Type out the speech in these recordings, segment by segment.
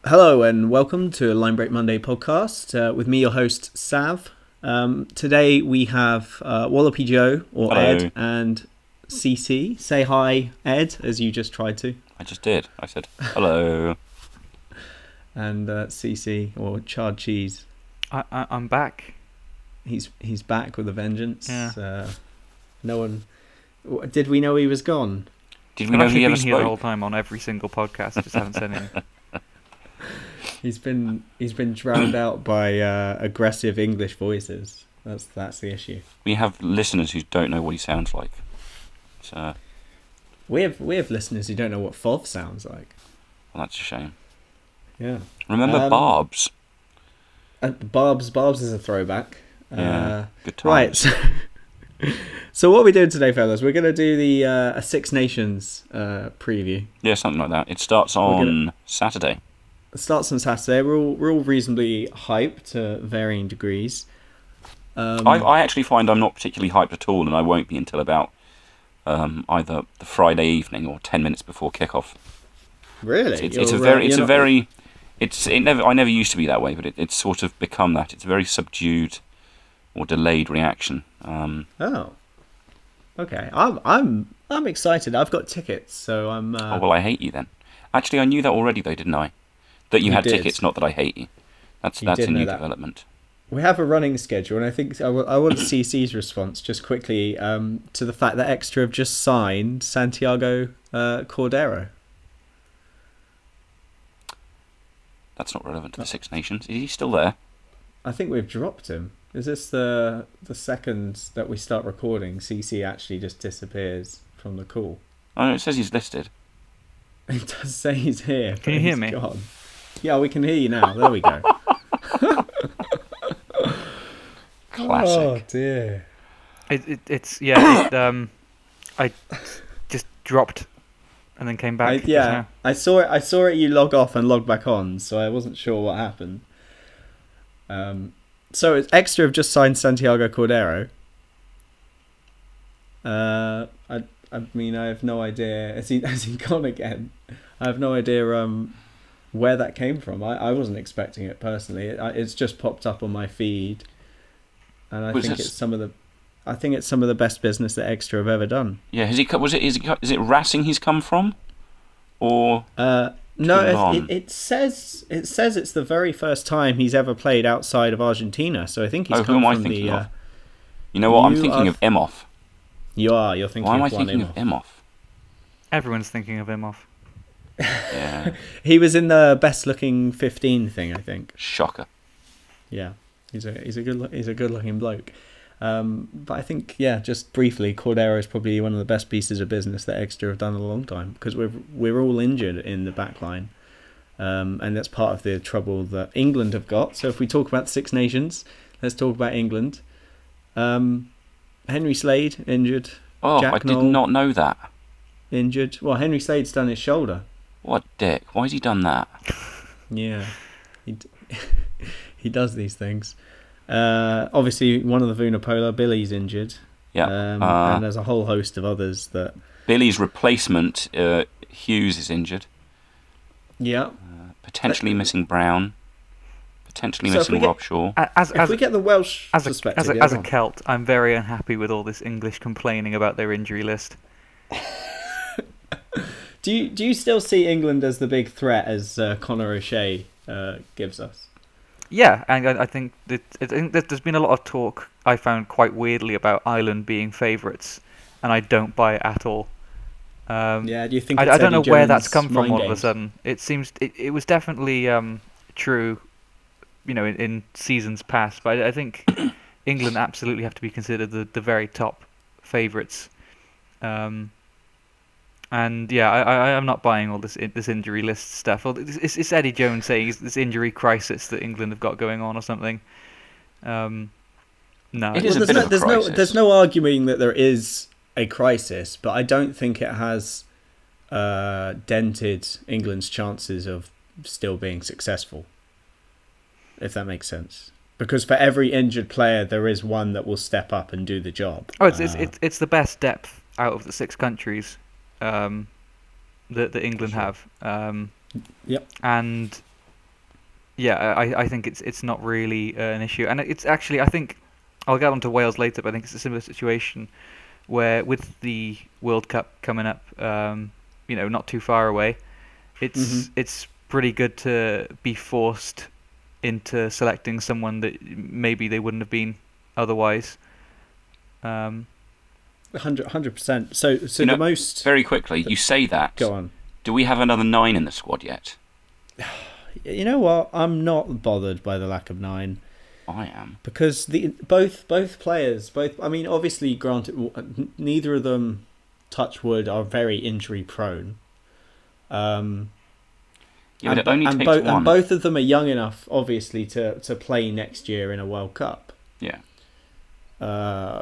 Hello and welcome to a Linebreak Monday podcast with me, your host Sav. Today we have WalopyJoe or Hello. Ed and CC. Say hi, Ed, as you just tried to. I just did. I said hello. And CC or CharredCheese. I'm back. He's back with a vengeance. Yeah. No one. Did we know he was gone? Did we know he ever been here the whole spoke? time on every single podcast. Just haven't said anything. He's been drowned out by aggressive English voices. That's the issue. We have listeners who don't know what he sounds like. So, We have listeners who don't know what FOV sounds like. well, that's a shame. Yeah. Remember Barb's? Barb's is a throwback. Yeah, good times. Right. So what are we doing today, fellas? We're going to do the a Six Nations preview. Yeah, something like that. It starts on Saturday. It starts on Saturday. We're all reasonably hyped to varying degrees. I actually find I'm not particularly hyped at all, and I won't be until about either the Friday evening or 10 minutes before kickoff. Really? I never used to be that way, but it's sort of become that. It's a very subdued or delayed reaction. Oh. Okay. I'm excited. I've got tickets, so I'm. Oh well, I hate you then. Actually, I knew that already, though, didn't I? That you had did. tickets, not that I hate you. That's You a did new know that. development. We have a running schedule, and I think I want CC's response just quickly to the fact that Extra have just signed Santiago Cordero. That's not relevant to the Six Nations. Is he still there? I think we've dropped him. Is this the second that we start recording? CC actually just disappears from the call. Oh, no, it says he's listed. It does say he's here. Can you hear me? Gone. Yeah, we can hear you now. There we go. Classic. Oh dear. I just dropped and then came back. I saw it. I saw it. You log off and log back on, so I wasn't sure what happened. So it's Extra have just signed Santiago Cordero. I mean, I have no idea. Has he gone again? I have no idea where that came from. I wasn't expecting it personally. It's just popped up on my feed, and I think it's some of the best business that Extra have ever done. Yeah, is it Racing he's come from, or no? It says it's the very first time he's ever played outside of Argentina. So I think he's come who am I from thinking the. of? You know what? I'm thinking of Emhoff. You're thinking. Why am I of thinking of Emhoff? Everyone's thinking of him off. Yeah. He was in the best looking 15 thing, I think. Shocker. Yeah, he's a good looking bloke. But I think just briefly, Cordero is probably one of the best pieces of business that Exeter have done in a long time because we're all injured in the back line, and that's part of the trouble that England have got. So if we talk about the Six Nations, let's talk about England. Henry Slade injured. Oh, Jack I did Knoll not know that. injured. Well, Henry Slade's done his shoulder. What dick? Why has he done that? Yeah, he does these things. Obviously, one of the Vunipola, Billy's injured. Yeah. And there's a whole host of others that. Billy's replacement, Hughes, is injured. Yeah. Potentially missing Brown. Potentially missing Rob Shaw. If we get the Welsh as perspective, a Celt, I'm very unhappy with all this English complaining about their injury list. Do you still see England as the big threat as Conor O'Shea gives us? Yeah, and I think there's been a lot of talk I found quite weirdly about Ireland being favourites, and I don't buy it at all. Do you think? I don't know Eddie where that's Jones' come from mind all of a games? sudden. It seems it was definitely true, in seasons past, but I think England absolutely have to be considered the very top favourites. And yeah, I am not buying all this injury list stuff. It's Eddie Jones saying it's this injury crisis that England have got going on or something. No, It is a bit of a crisis. There's no arguing that there is a crisis, but I don't think it has dented England's chances of still being successful, if that makes sense. Because for every injured player, there is one that will step up and do the job. Oh, it's the best depth out of the six countries that England have. Yep. And Yeah, I think it's not really an issue, and it's actually, I think I'll get onto Wales later, but I think it's a similar situation where with the World Cup coming up, not too far away, Hmm. it's pretty good to be forced into selecting someone that maybe they wouldn't have been otherwise. Um, 100%. So You the know, most. very quickly, you say that. Go on. Do we have another 9 in the squad yet? You know what? I'm not bothered by the lack of 9. I am. Because both players, I mean, obviously, granted, neither of them, touch wood, are very injury prone. Um, Yeah, but it only takes one. and both of them are young enough, obviously, to play next year in a World Cup. Yeah.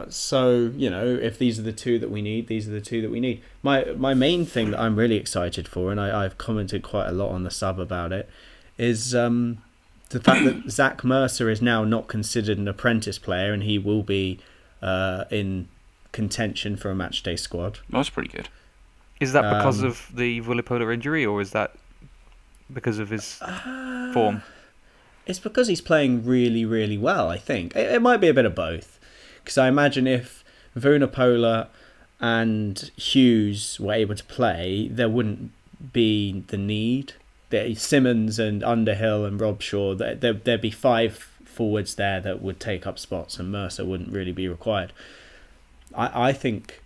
So if these are the two that we need, these are the two that we need. My main thing that I'm really excited for, and I've commented quite a lot on the sub about it, is the fact that Zach Mercer is now not considered an apprentice player, and he will be in contention for a matchday squad. That's pretty good. is that because of the Vunipola injury, or is that because of his form? It's because he's playing really, really well, I think. It might be a bit of both. Because I imagine if Vunipola and Hughes were able to play, there wouldn't be the need. Simmons and Underhill and Robshaw, there'd be 5 forwards there that would take up spots, and Mercer wouldn't really be required. I think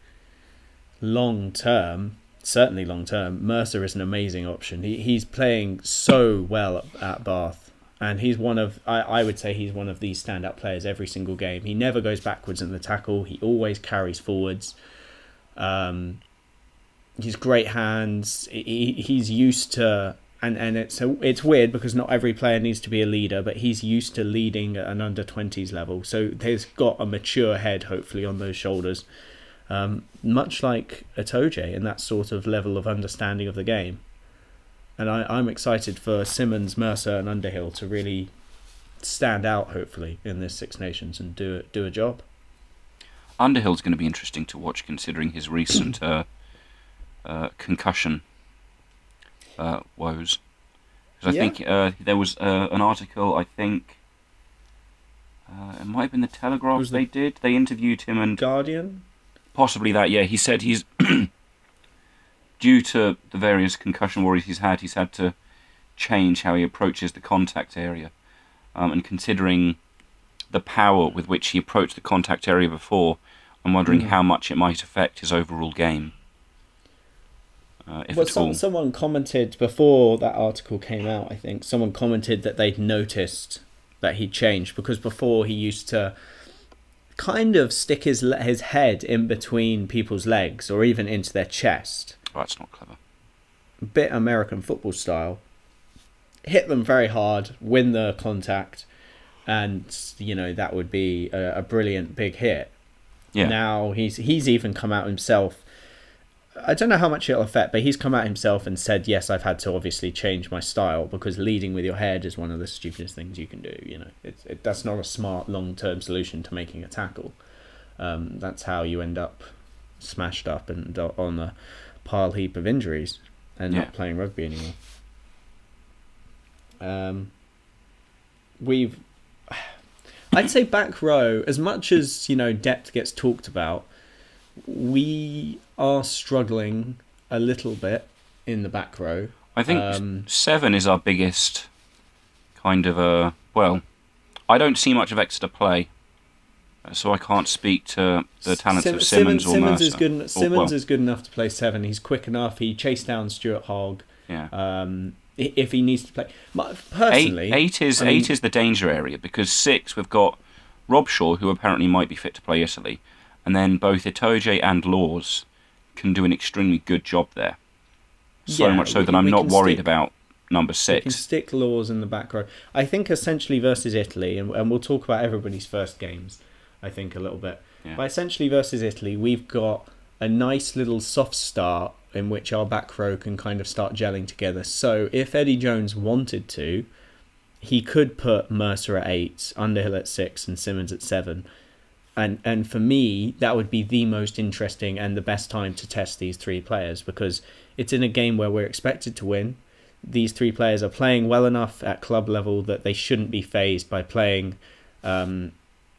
certainly long term, Mercer is an amazing option. He's playing so well at Bath. And he's I would say he's one of these standout players every single game. He never goes backwards in the tackle. He always carries forwards. He's great hands. He's used to, and it's weird because not every player needs to be a leader, but he's used to leading at an under-20s level. So he's got a mature head, hopefully, on those shoulders. Much like Itoje in that sort of level of understanding of the game. And I'm excited for Simmons, Mercer, and Underhill to really stand out, hopefully, in this Six Nations and do a job. Underhill's going to be interesting to watch, considering his recent concussion woes. Because I think there was an article. I think it might have been the Telegraph. They interviewed him and Guardian. Possibly that. Yeah, he said he's. Due to the various concussion worries he's had to change how he approaches the contact area. And considering the power with which he approached the contact area before, I'm wondering how much it might affect his overall game. If at all. Someone commented before that article came out, I think, someone commented that they'd noticed that he changed, because before he used to kind of stick his head in between people's legs or even into their chest. Oh, that's not clever. Bit American football style. Hit them very hard, win the contact, and that would be a brilliant big hit. Yeah. Now he's even come out himself. I don't know how much it'll affect, but he's come out himself and said, yes, I've had to obviously change my style because leading with your head is one of the stupidest things you can do. That's not a smart long-term solution to making a tackle. That's how you end up smashed up and on a pile heap of injuries and not playing rugby anymore. I'd say back row, as much as depth gets talked about, we are struggling a little bit in the back row. I think 7 is our biggest kind of I don't see much of Exeter play, so I can't speak to the talents of Simmons or Mercer. Simmons is good enough to play 7. He's quick enough. He chased down Stuart Hogg. Yeah. If he needs to play, personally, 8 is the danger area, because 6 we've got Robshaw, who apparently might be fit to play Italy, and then both Itoje and Laws can do an extremely good job there. So much so that I'm not worried about number 6. We can stick Laws in the back row. I think essentially versus Italy, and we'll talk about everybody's first games, I think, a little bit. Yeah. But essentially versus Italy, we've got a nice little soft start in which our back row can kind of start gelling together. So if Eddie Jones wanted to, he could put Mercer at 8, Underhill at 6, and Simmons at 7. And for me, that would be the most interesting and the best time to test these 3 players, because it's in a game where we're expected to win. these three players are playing well enough at club level that they shouldn't be fazed by playing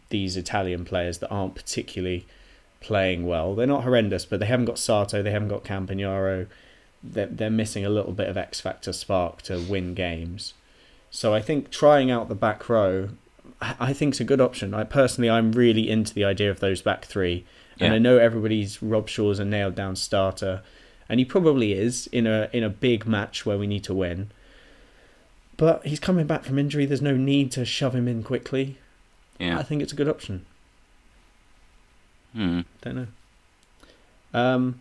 these Italian players that aren't particularly playing well. They're not horrendous, but they haven't got Sato, they haven't got Campagnaro. They're missing a little bit of X Factor spark to win games. So I think trying out the back row, I think is a good option. I'm really into the idea of those back three. And I know everybody's Rob Shaw's a nailed down starter, and he probably is in a big match where we need to win. But he's coming back from injury. There's no need to shove him in quickly. Yeah. I think it's a good option. Don't know.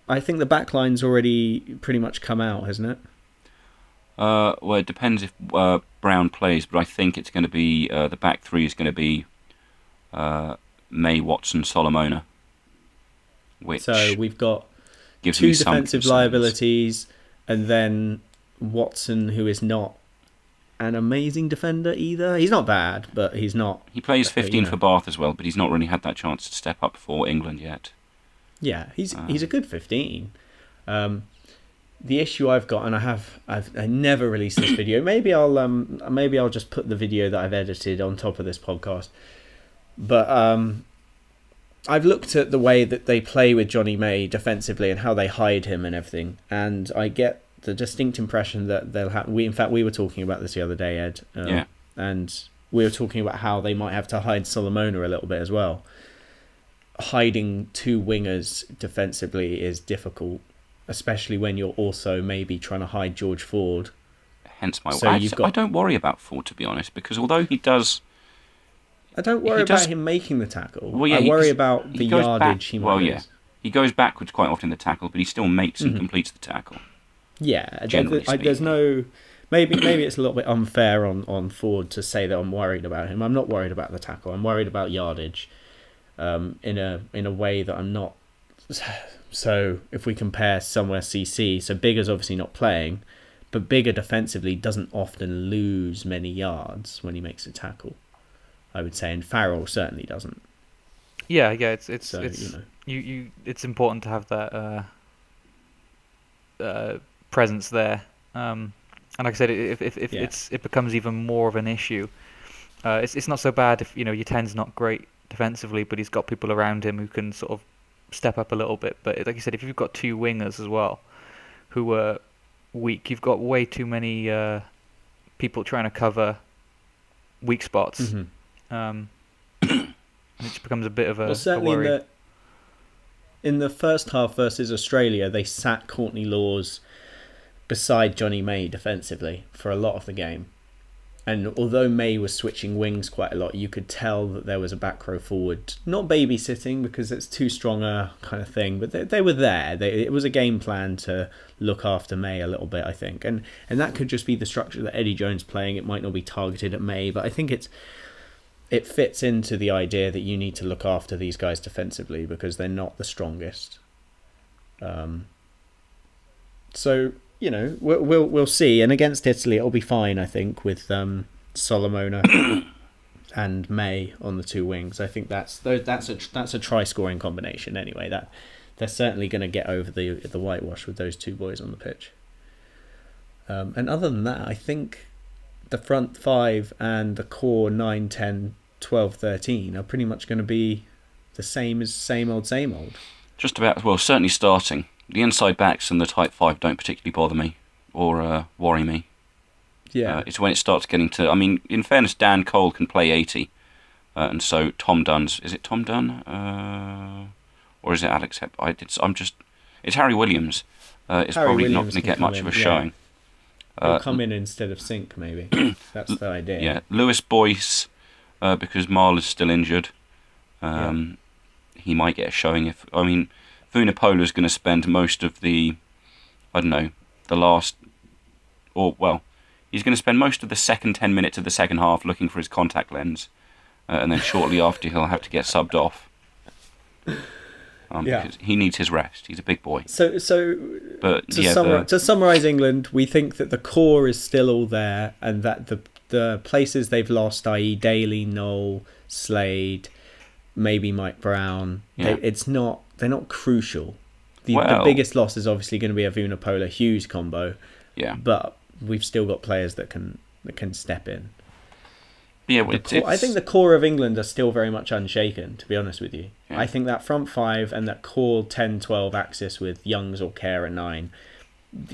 I think the back line's already pretty much come out, hasn't it? Well, it depends if Brown plays, but I think it's going to be the back three is going to be May, Watson, Solomona. Which so we've got gives two me some defensive concerns. liabilities, and then Watson, who is not an amazing defender either. He's not bad, but he's not. He plays 15 for Bath as well, but he's not really had that chance to step up for England yet. Yeah, he's a good 15. The issue I've got, and I never released this video. Maybe I'll just put the video that I've edited on top of this podcast. But I've looked at the way that they play with Johnny May defensively and how they hide him and everything, and I get the distinct impression that they'll have. We were talking about this the other day, Ed. And we were talking about how they might have to hide Solomona a little bit as well. Hiding two wingers defensively is difficult, especially when you're also maybe trying to hide George Ford. Hence my I don't worry about Ford, to be honest, because although he does... I don't worry about him making the tackle. Well, yeah, I worry about the yardage he might lose. He goes backwards quite often in the tackle, but he still makes and completes the tackle. Yeah, there's no... Maybe it's a little bit unfair on Ford to say that I'm worried about him. I'm not worried about the tackle. I'm worried about yardage. In a way that I'm not. So if we compare somewhere CC, so Bigger's obviously not playing, but Bigger defensively doesn't often lose many yards when he makes a tackle, I would say, and Farrell certainly doesn't. Yeah, it's so, it's important to have that presence there. And like I said, if it becomes even more of an issue, it's not so bad if your 10's not great defensively, but he's got people around him who can sort of step up a little bit. But like you said, if you've got two wingers as well who are weak, you've got way too many people trying to cover weak spots. And it just becomes a bit of a worry. In the first half versus Australia, they sat Courtney Laws beside Johnny May defensively for a lot of the game. And although May was switching wings quite a lot, you could tell that there was a back row forward. Not babysitting, because it's too strong a kind of thing, but they were there. It was a game plan to look after May a little bit, I think. And that could just be the structure that Eddie Jones playing. It might not be targeted at May, but I think it fits into the idea that you need to look after these guys defensively because they're not the strongest. So... we'll see, and against Italy it'll be fine, I think, with Solomona and May on the two wings. I think that's a try-scoring combination anyway. That they're certainly going to get over the whitewash with those two boys on the pitch. And other than that, I think the front five and the core 9, 10, 12, 13 are pretty much going to be the same as same old. Just about, well, certainly starting. The inside backs and the tight five don't particularly bother me or worry me. Yeah. It's when it starts getting to... I mean, in fairness, Dan Cole can play 80. And so Tom Dunn's... Is it Tom Dunn? Or is it Alex Hep? It's Harry Williams. It's Harry probably Williams not going to get much of a yeah. showing. He'll come in instead of Sink, maybe. That's the idea. Yeah. Lewis Boyce, because Marla's still injured. He might get a showing if... I mean... Vunapola's going to spend most of the, he's going to spend most of the second 10 minutes of the second half looking for his contact lens, and then shortly after he'll have to get subbed off. Because he needs his rest. He's a big boy. To summarise England, we think that the core is still all there, and that the places they've lost, i.e. Daly, Knoll, Slade, maybe Mike Brown, they're not crucial. The biggest loss is obviously going to be a Vunapola Hughes combo, Yeah. But we've still got players that can step in. Yeah, I think the core of England are still very much unshaken, to be honest with you. Yeah. I think that front five and that core 10-12 axis with Youngs or Kerr at 9,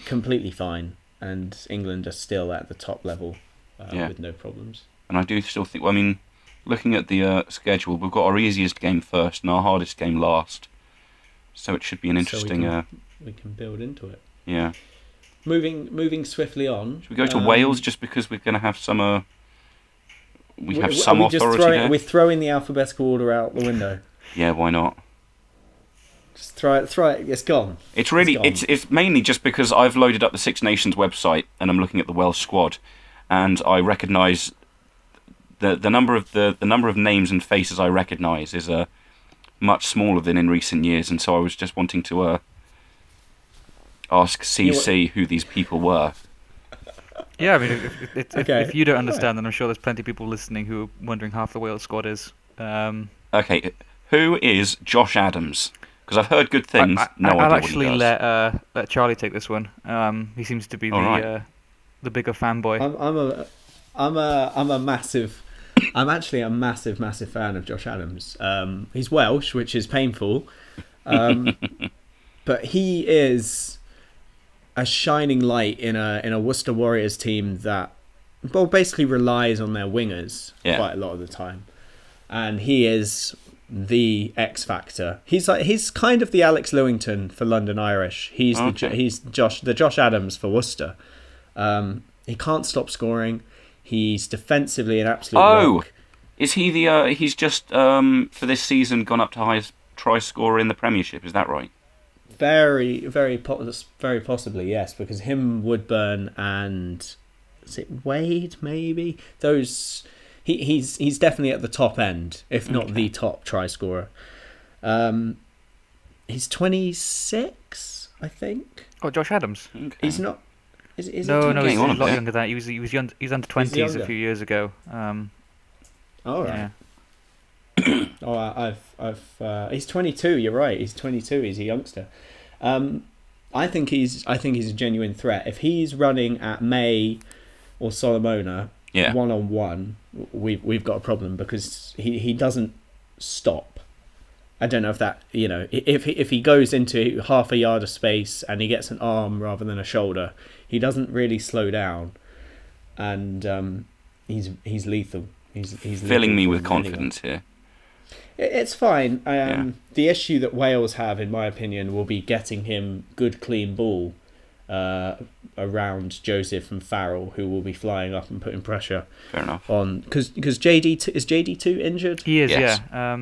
completely fine. And England are still at the top level with no problems. And I do still think, well, I mean, looking at the schedule, we've got our easiest game first and our hardest game last. So it should be an interesting... we can build into it. Yeah. Moving swiftly on. Should we go to Wales just because we're going to have some... We have some authority there. We're throwing the alphabetical order out the window. Yeah, why not? Just throw it. It's gone. It's mainly just because I've loaded up the Six Nations website and I'm looking at the Welsh squad, and I recognise the number of names and faces I recognise is much smaller than in recent years, and so I was just wanting to ask CC who these people were. Yeah, I mean, if you don't understand, then I'm sure there's plenty of people listening who are wondering half the Wales squad is. Okay, who is Josh Adams? Because I've heard good things. I'll actually let Charlie take this one. He seems to be the bigger fanboy. I'm actually a massive fan of Josh Adams. He's Welsh, which is painful, but he is a shining light in a Worcester Warriors team that basically relies on their wingers quite a lot of the time, and he is the X factor. He's kind of the Alex Lewington for London Irish. He's the Josh Adams for Worcester. He can't stop scoring. He's defensively an absolute rock. Is he the? He's just for this season gone up to highest try scorer in the Premiership. Is that right? Very possibly, yes, because him, Woodburn, and is it Wade? Maybe those. He's definitely at the top end, if not the top try scorer. He's 26, I think. Oh, Josh Adams. Okay. He's not. Is he's a lot younger than that. He was under 20s a few years ago. All right. Yeah. He's 22. You're right. He's 22. He's a youngster. I think he's a genuine threat. If he's running at May or Solomona 1-on-1, we've got a problem because he doesn't stop. I don't know if that, if he goes into half a yard of space and he gets an arm rather than a shoulder, he doesn't really slow down, and he's lethal. He's filling me with confidence here. It's fine. The issue that Wales have, in my opinion, will be getting him good, clean ball around Joseph and Farrell, who will be flying up and putting pressure. Fair enough. On because JD2 injured? He is, yes. yeah.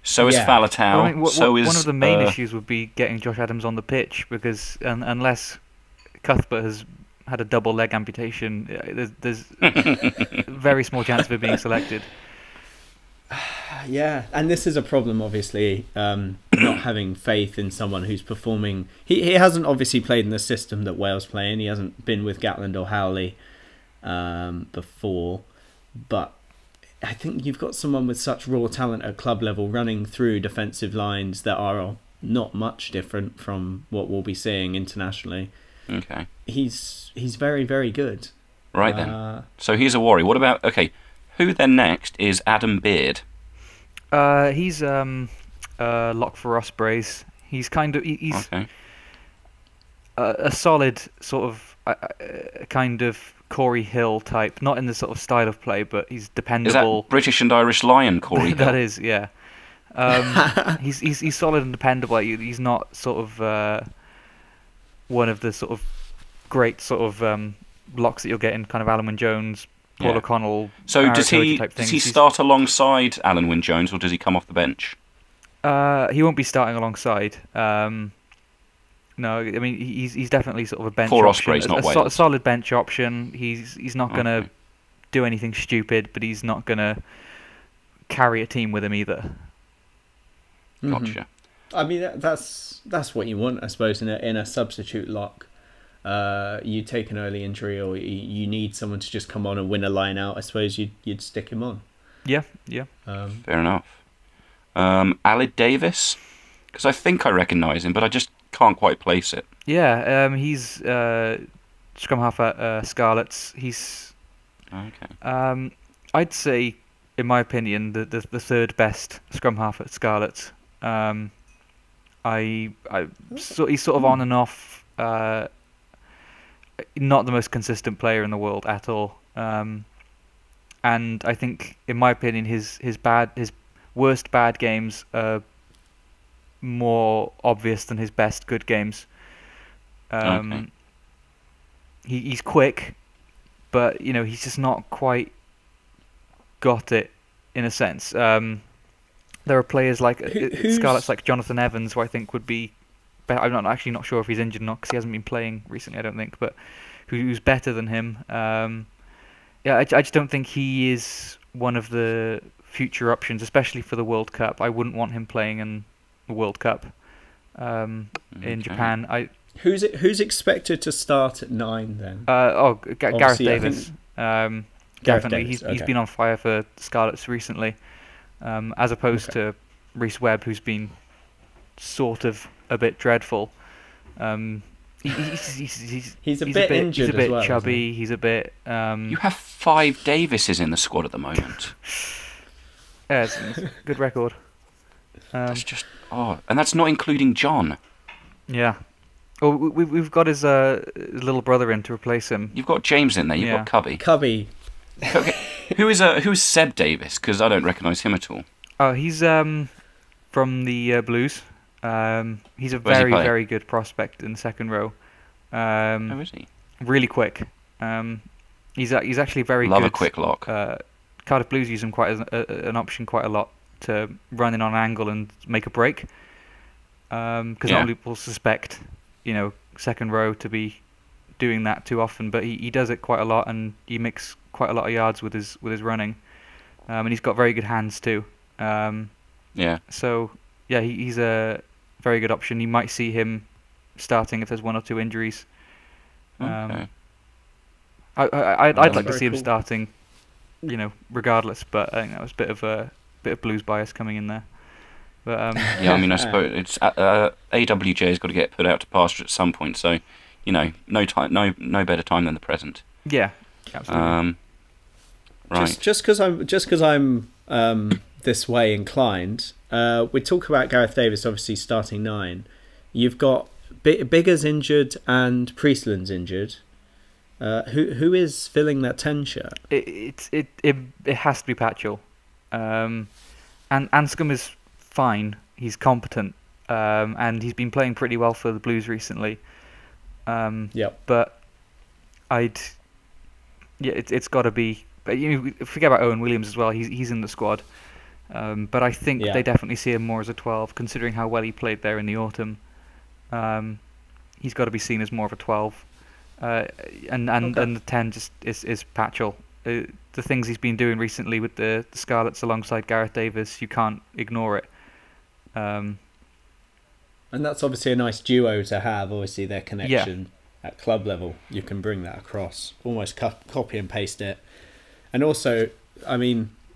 So is Faletau. One of the main issues would be getting Josh Adams on the pitch, because unless Cuthbert has had a double leg amputation, there's very small chance of it being selected. Yeah, and this is a problem, obviously, not having faith in someone who's performing. He hasn't obviously played in the system that Wales play in. He hasn't been with Gatland or Howley before, but I think you've got someone with such raw talent at club level running through defensive lines that are not much different from what we'll be seeing internationally. Okay. He's very, very good. Right then. So he's a worry. What about, who then next is Adam Beard? He's lock for Ospreys. He's a solid sort of kind of Corey Hill type, not in the sort of style of play, but he's dependable. Is that British and Irish Lion Corey Hill? That is, yeah. He's solid and dependable. He's not sort of one of the sort of great sort of locks that you'll get in kind of Alan Wynne-Jones, Paul O'Connell. So does he start alongside Alan Wynne-Jones, or does he come off the bench? He won't be starting alongside. No, I mean he's definitely sort of a bench for option. Ospreys, not Wales. A solid bench option. He's not going to do anything stupid, but he's not going to carry a team with him either. Gotcha. I mean that's what you want, I suppose, in a substitute lock. You take an early injury, or you need someone to just come on and win a line out. I suppose you'd stick him on. Yeah. Fair enough. Alid Davis, because I think I recognise him, but I just can't quite place it. Yeah, he's scrum half at Scarlets. He's Okay. I'd say, in my opinion, the third best scrum half at Scarlets. He's sort of on and off. Not the most consistent player in the world at all. And I think, in my opinion, his worst bad games are more obvious than his best good games. Okay. He's quick, but he's just not quite got it, in a sense. There are players like Scarlets, like Jonathan Evans, who I think would be. I'm not sure if he's injured or not, because he hasn't been playing recently, I don't think, but who's better than him. I just don't think he is one of the future options, especially for the World Cup. I wouldn't want him playing in the World Cup in Japan. Who's expected to start at 9 then? Gareth Davis. Definitely, Davis, he's been on fire for Scarlets recently, as opposed to Rhys Webb, who's been sort of a bit dreadful. He's a bit injured, he's a bit as well, chubby. He's a bit. You have 5 Davises in the squad at the moment. Yeah, it's a good record. That's just and that's not including John. Yeah. Oh, we've got his little brother in to replace him. You've got James in there. You've got Cubby. Okay. Who's Seb Davis? Because I don't recognise him at all. Oh, he's from the Blues. He's a very, very good prospect in the second row. Who is he? Really quick. He's actually very good. Love a quick lock. Cardiff Blues use him quite as an option quite a lot to run in on an angle and make a break. Because not many people suspect, second row to be doing that too often, but he does it quite a lot, and he makes quite a lot of yards with his running. And he's got very good hands too. So he's a very good option. You might see him starting if there's 1 or 2 injuries. Okay. I'd like to see him starting, regardless. But I think that was a bit of Blues bias coming in there. But I suppose it's AWJ's got to get put out to pasture at some point. So, no better time than the present. Yeah, absolutely. Right. Just because I'm this way inclined, we talk about Gareth Davis obviously starting 9. You've got Bigger's injured and Priestland's injured. Who is filling that 10 shirt? It has to be Patchell. And Anscombe is fine. He's competent, and he's been playing pretty well for the Blues recently. But it's got to be. Forget about Owen Williams as well. He's in the squad, but I think they definitely see him more as a 12, considering how well he played there in the autumn. He's got to be seen as more of a 12, and the 10 just is Patchell. The things he's been doing recently with the Scarlets alongside Gareth Davis, you can't ignore it. And that's obviously a nice duo to have. Obviously, their connection at club level, you can bring that across, almost copy and paste it. And also,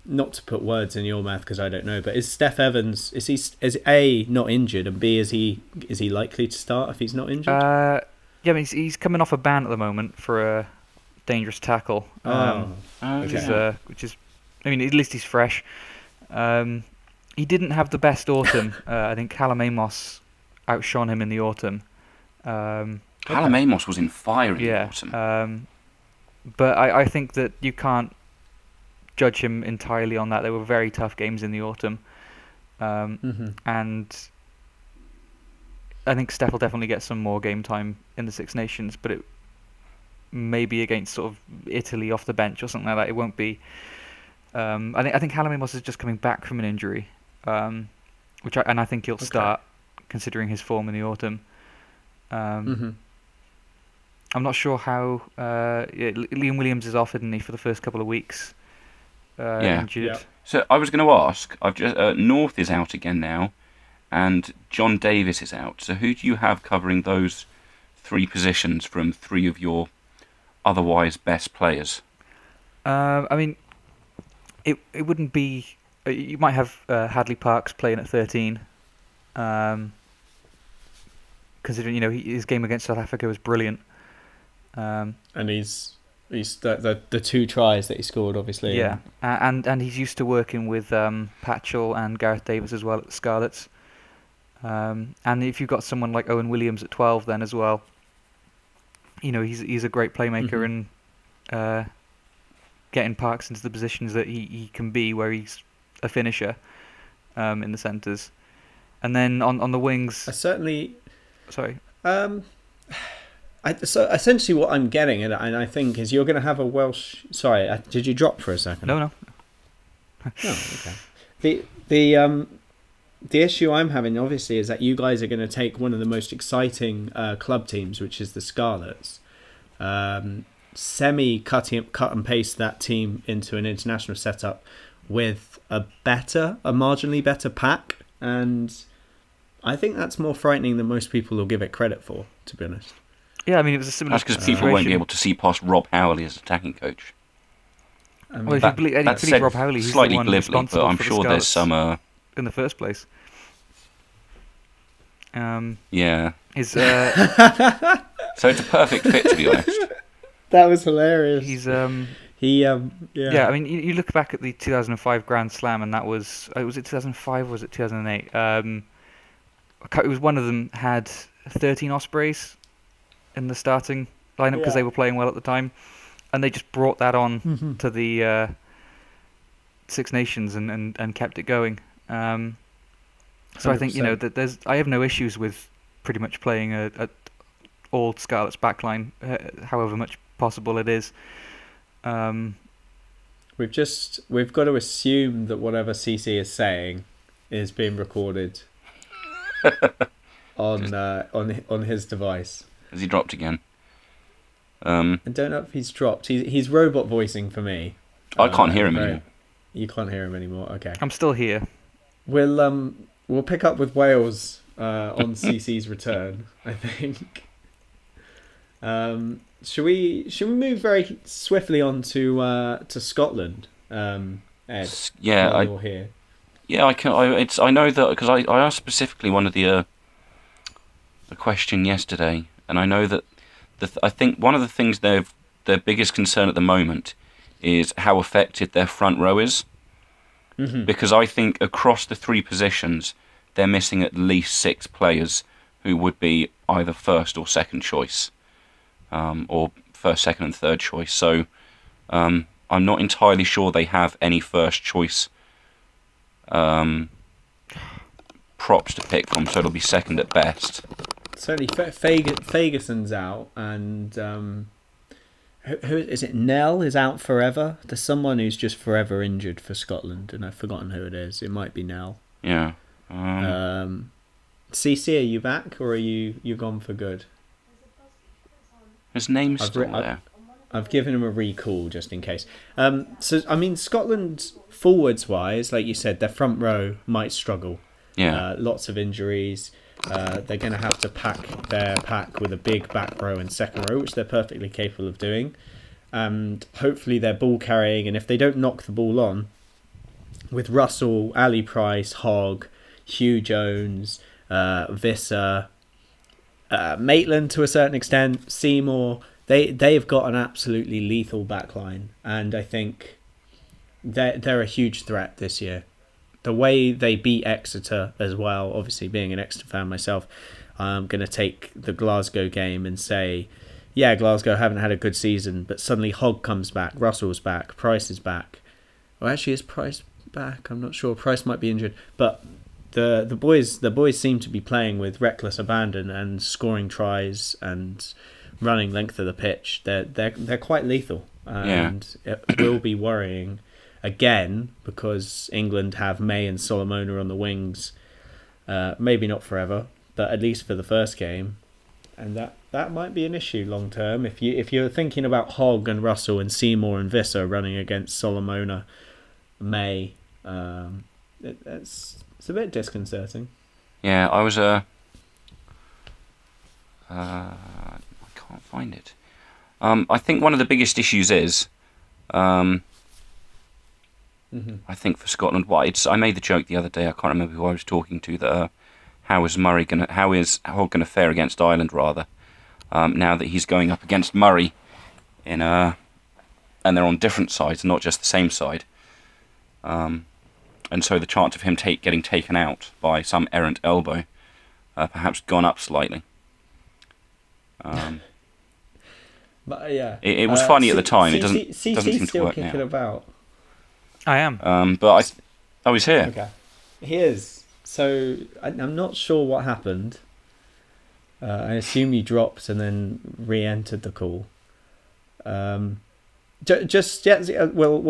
not to put words in your mouth because I don't know, but is Steph Evans is A, not injured, and B, is he likely to start if he's not injured? He's coming off a ban at the moment for a dangerous tackle. Which is, at least he's fresh. He didn't have the best autumn. I think Callum Amos outshone him in the autumn. Callum Amos was in fire in the autumn. But I think that you can't judge him entirely on that. There were very tough games in the autumn. And I think Steph will definitely get some more game time in the Six Nations, but it may be against sort of Italy off the bench or something like that. It won't be. I think Callum Amos is just coming back from an injury, which I think he'll start, considering his form in the autumn. I'm not sure how. Liam Williams is off, isn't he, for the first couple of weeks? Injured. Yeah. So I was going to ask. I've just North is out again now, and John Davis is out. So who do you have covering those 3 positions from 3 of your otherwise best players? It wouldn't be. You might have Hadley Parks playing at 13. Considering his game against South Africa was brilliant. And he's the 2 tries that he scored, obviously. Yeah, and he's used to working with Patchell and Gareth Davis as well at the Scarlets. And if you've got someone like Owen Williams at 12 then as well, he's a great playmaker and getting Parks into the positions that he can be, where he's a finisher in the centres. And then on the wings... Sorry. So essentially what I'm getting at, and I think, is you're going to have a Welsh... Sorry, did you drop for a second? No. Oh, okay. The issue I'm having, obviously, is that you guys are going to take one of the most exciting club teams, which is the Scarlets, cut and paste that team into an international setup with a marginally better pack, and I think that's more frightening than most people will give it credit for, to be honest. Yeah, I mean, it was a similar situation. That's because people won't be able to see past Rob Howley as attacking coach. I mean, if you believe Rob Howley, he's slightly the one glibly, responsible but I'm for sure the there's Scarlets some... in the first place. Yeah. So it's a perfect fit, to be honest. That was hilarious. He's Yeah. I mean, you look back at the 2005 Grand Slam, and that was it 2005 or was it 2008? It was one of them had 13 Ospreys in the starting lineup because they were playing well at the time, and they just brought that on to the Six Nations and kept it going. So I think that I have no issues with pretty much playing a all Scarlets backline, however much possible it is. We've got to assume that whatever CC is saying is being recorded on his device. Has he dropped again? I don't know if he's dropped. He's robot voicing for me. I can't hear him anymore. You can't hear him anymore. Okay. I'm still here. We'll pick up with Wales on CC's return, I think. Should we move very swiftly on to Scotland, Ed? Yeah, while you're here. Yeah, I can. I know that because I asked specifically one of the question yesterday, and I know that I think one of the things their biggest concern at the moment is how affected their front row is, because I think across the 3 positions they're missing at least 6 players who would be either first or second choice. Or first, second and third choice. So I'm not entirely sure they have any first choice props to pick from, so it'll be second at best. Certainly Ferguson's out, and who is it? Nell is out forever. There's someone who's just forever injured for Scotland, and I've forgotten who it is. It might be Nell. Yeah. CC, are you back, or are you gone for good? His name's still there. I've given him a recall just in case. So, I mean, Scotland, forwards-wise, like you said, their front row might struggle. Yeah. Lots of injuries. They're going to have to pack their pack with a big back row and second row, which they're perfectly capable of doing. And hopefully they're ball carrying, and if they don't knock the ball on, with Russell, Ali Price, Hogg, Hugh Jones, Visser, Maitland to a certain extent, Seymour, they've got an absolutely lethal backline, and I think they're a huge threat this year. The way they beat Exeter as well, obviously being an Exeter fan myself, I'm going to take the Glasgow game and say, yeah, Glasgow haven't had a good season, but suddenly Hogg comes back, Russell's back, Price is back. Well, actually, is Price back? I'm not sure. Price might be injured, but the boys seem to be playing with reckless abandon and scoring tries and running length of the pitch. They're quite lethal, and it will be worrying again because England have May and Solomona on the wings. Maybe not forever, but at least for the first game, and that might be an issue long term. If you're thinking about Hogg and Russell and Seymour and Visser running against Solomona, May, it's a bit disconcerting. Yeah, I was I can't find it. I think one of the biggest issues is, I think for Scotland, I made the joke the other day. I can't remember who I was talking to. That how is Hogg going to fare against Ireland? Rather, now that he's going up against Murray and they're on different sides, not just the same side. And so the chance of him getting taken out by some errant elbow perhaps gone up slightly. But yeah, it was funny at the time. It doesn't seem to work now. About. I am. But he's here. Okay, he is. So I'm not sure what happened. I assume you dropped and then re-entered the call. We'll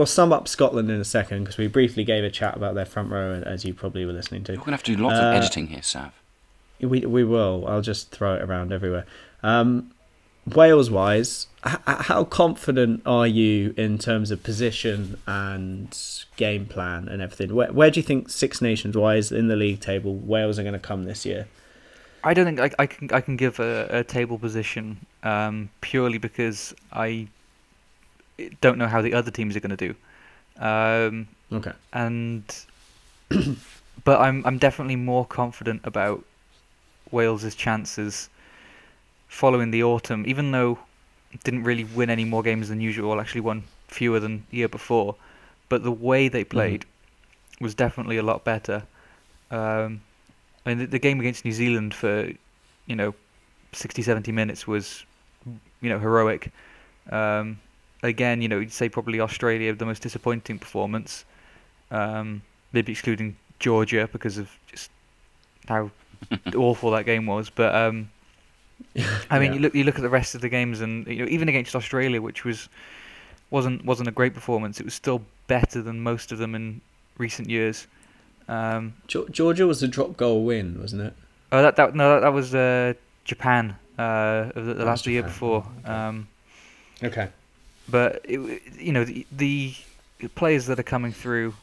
sum up Scotland in a second because we briefly gave a chat about their front row, as you probably were listening to. We're going to have to do lots of editing here, Sav. We will. I'll just throw it around everywhere. Wales-wise, how confident are you in terms of position and game plan and everything? Where do you think Six Nations-wise in the league table Wales are going to come this year? I don't think I can give a table position purely because I don't know how the other teams are going to do. Okay. But I'm definitely more confident about Wales's chances following the autumn, even though didn't really win any more games than usual, actually won fewer than the year before. But the way they played was definitely a lot better. I mean, the game against New Zealand for 60, 70 minutes was heroic. Again, you'd say probably Australia the most disappointing performance, maybe excluding Georgia because of just how awful that game was. But I mean, you look at the rest of the games, and even against Australia, which wasn't a great performance, it was still better than most of them in recent years. Georgia was a drop goal win, wasn't it? Oh, that was Japan the last year before. Okay. But the players that are coming through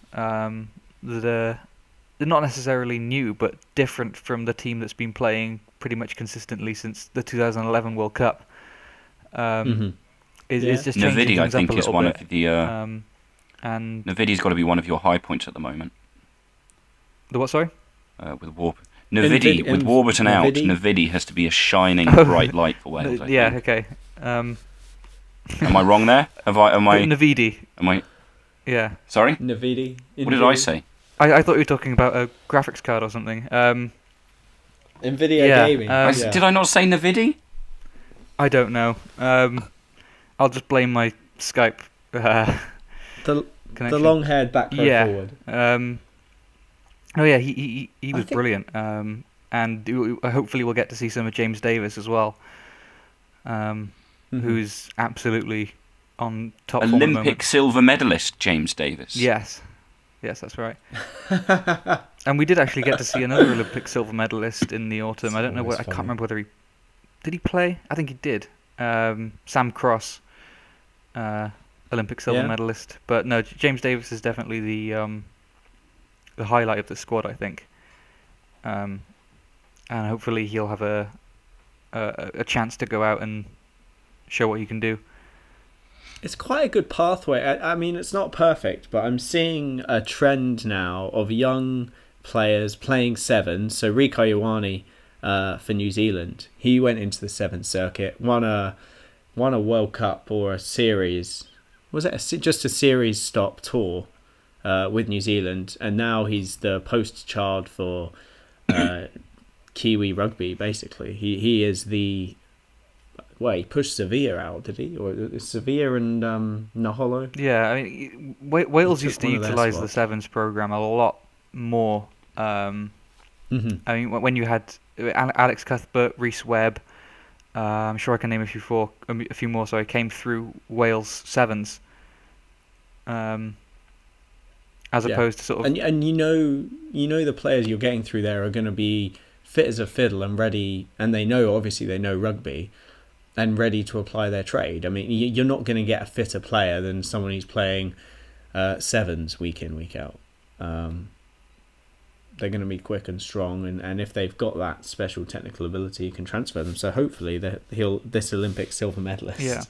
they're not necessarily new, but different from the team that's been playing pretty much consistently since the 2011 World Cup. Is just changing Navidi, I things think, up a is little one bit. of the. And Navidi's got to be one of your high points at the moment. The what? Sorry. With with Warburton out, Navidi has to be a shining bright light for Wales. I think. Okay. Am I wrong there? Am I? Navidi. Am I? Yeah. Sorry. Navidi. What did I say? I thought you were talking about a graphics card or something. Nvidia gaming. Did I not say Navidi? I don't know. I'll just blame my Skype. The long-haired back row forward. He was brilliant. And hopefully we'll get to see some of James Davis as well. Who's absolutely on top form at the moment. Olympic silver medalist James Davis. Yes, that's right. And we did actually get to see another Olympic silver medalist in the autumn. I don't know I can't remember whether did he play? I think he did. Sam Cross, Olympic silver medalist. But no, James Davis is definitely the highlight of the squad, I think. And hopefully he'll have a chance to go out and show what he can do. It's quite a good pathway. I mean, it's not perfect, but I'm seeing a trend now of young players playing sevens. So Rieko Ioane for New Zealand, he went into the seventh circuit, won a World Cup or a series. Was it just a series stop tour with New Zealand? And now he's the poster child for Kiwi rugby. Basically, he is the. Well, he pushed Sevilla out, did he? Or Sevilla and Naholo? Yeah, I mean, Wales used to utilise the sevens programme a lot more. I mean, when you had Alex Cuthbert, Rhys Webb, I'm sure I can name a few more. Sorry, came through Wales sevens, as opposed to sort of. And you know the players you're getting through there are going to be fit as a fiddle and ready, and they know rugby. And ready to apply their trade. I mean, you're not going to get a fitter player than someone who's playing sevens week in, week out. They're going to be quick and strong, and if they've got that special technical ability, you can transfer them. So hopefully, this Olympic silver medalist,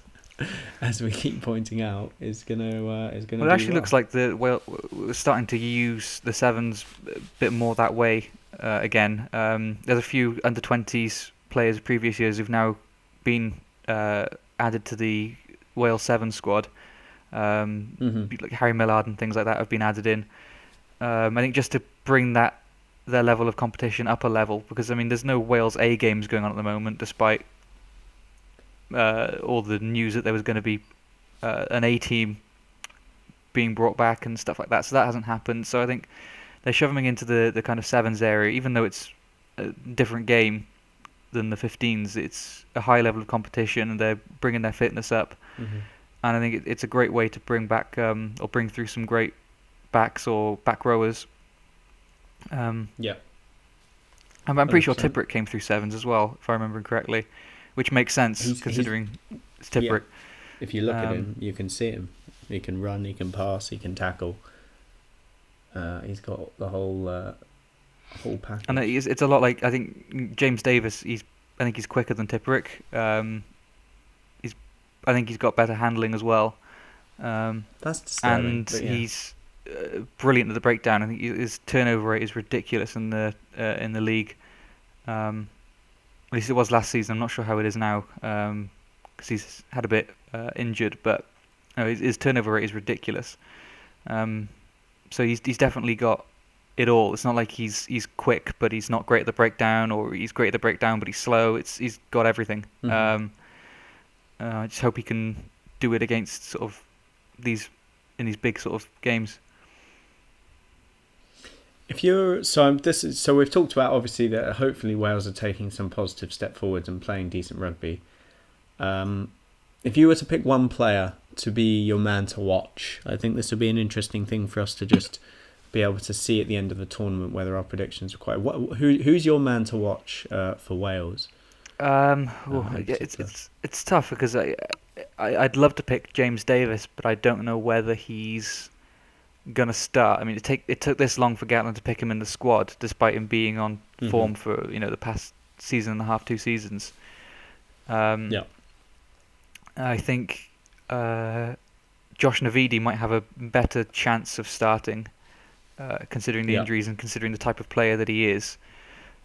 as we keep pointing out, is going to. Well, it actually looks like we're starting to use the sevens a bit more that way again. There's a few under 20s players of previous years who've now been added to the Wales 7 squad. Like Harry Millard and things like that have been added in. I think just to bring their level of competition up a level, because I mean there's no Wales A games going on at the moment, despite all the news that there was going to be an A team being brought back and stuff like that. So that hasn't happened. So I think they're shoving into the kind of sevens area, even though it's a different game than the 15s. It's a high level of competition, and they're bringing their fitness up. And I think it's a great way to bring back or bring through some great backs or back rowers. Yeah. I'm pretty sure Tipperick came through sevens as well, if I remember correctly, which makes sense considering it's Tipperick. Yeah. If you look at him, you can see him. He can run, he can pass, he can tackle. He's got the whole package. And it's a lot like, I think James Davis. I think he's quicker than Tipperick. I think he's got better handling as well. That's disturbing. And he's brilliant at the breakdown. I think his turnover rate is ridiculous in the league. At least it was last season. I'm not sure how it is now, because he's had a bit injured. But his turnover rate is ridiculous. So he's definitely got it all. It's not like he's quick, but he's not great at the breakdown, or he's great at the breakdown, but he's slow. He's got everything. I just hope he can do it against sort of these big sort of games. So we've talked about obviously that hopefully Wales are taking some positive step forwards and playing decent rugby. If you were to pick one player to be your man to watch, I think this would be an interesting thing for us to just be able to see at the end of the tournament whether our predictions are quite. Who's your man to watch for Wales? It's tough because I'd love to pick James Davis, but I don't know whether he's gonna start. I mean, it took this long for Gatland to pick him in the squad, despite him being on form for the past season and a half, 2 seasons. I think Josh Navidi might have a better chance of starting, considering the injuries and considering the type of player that he is.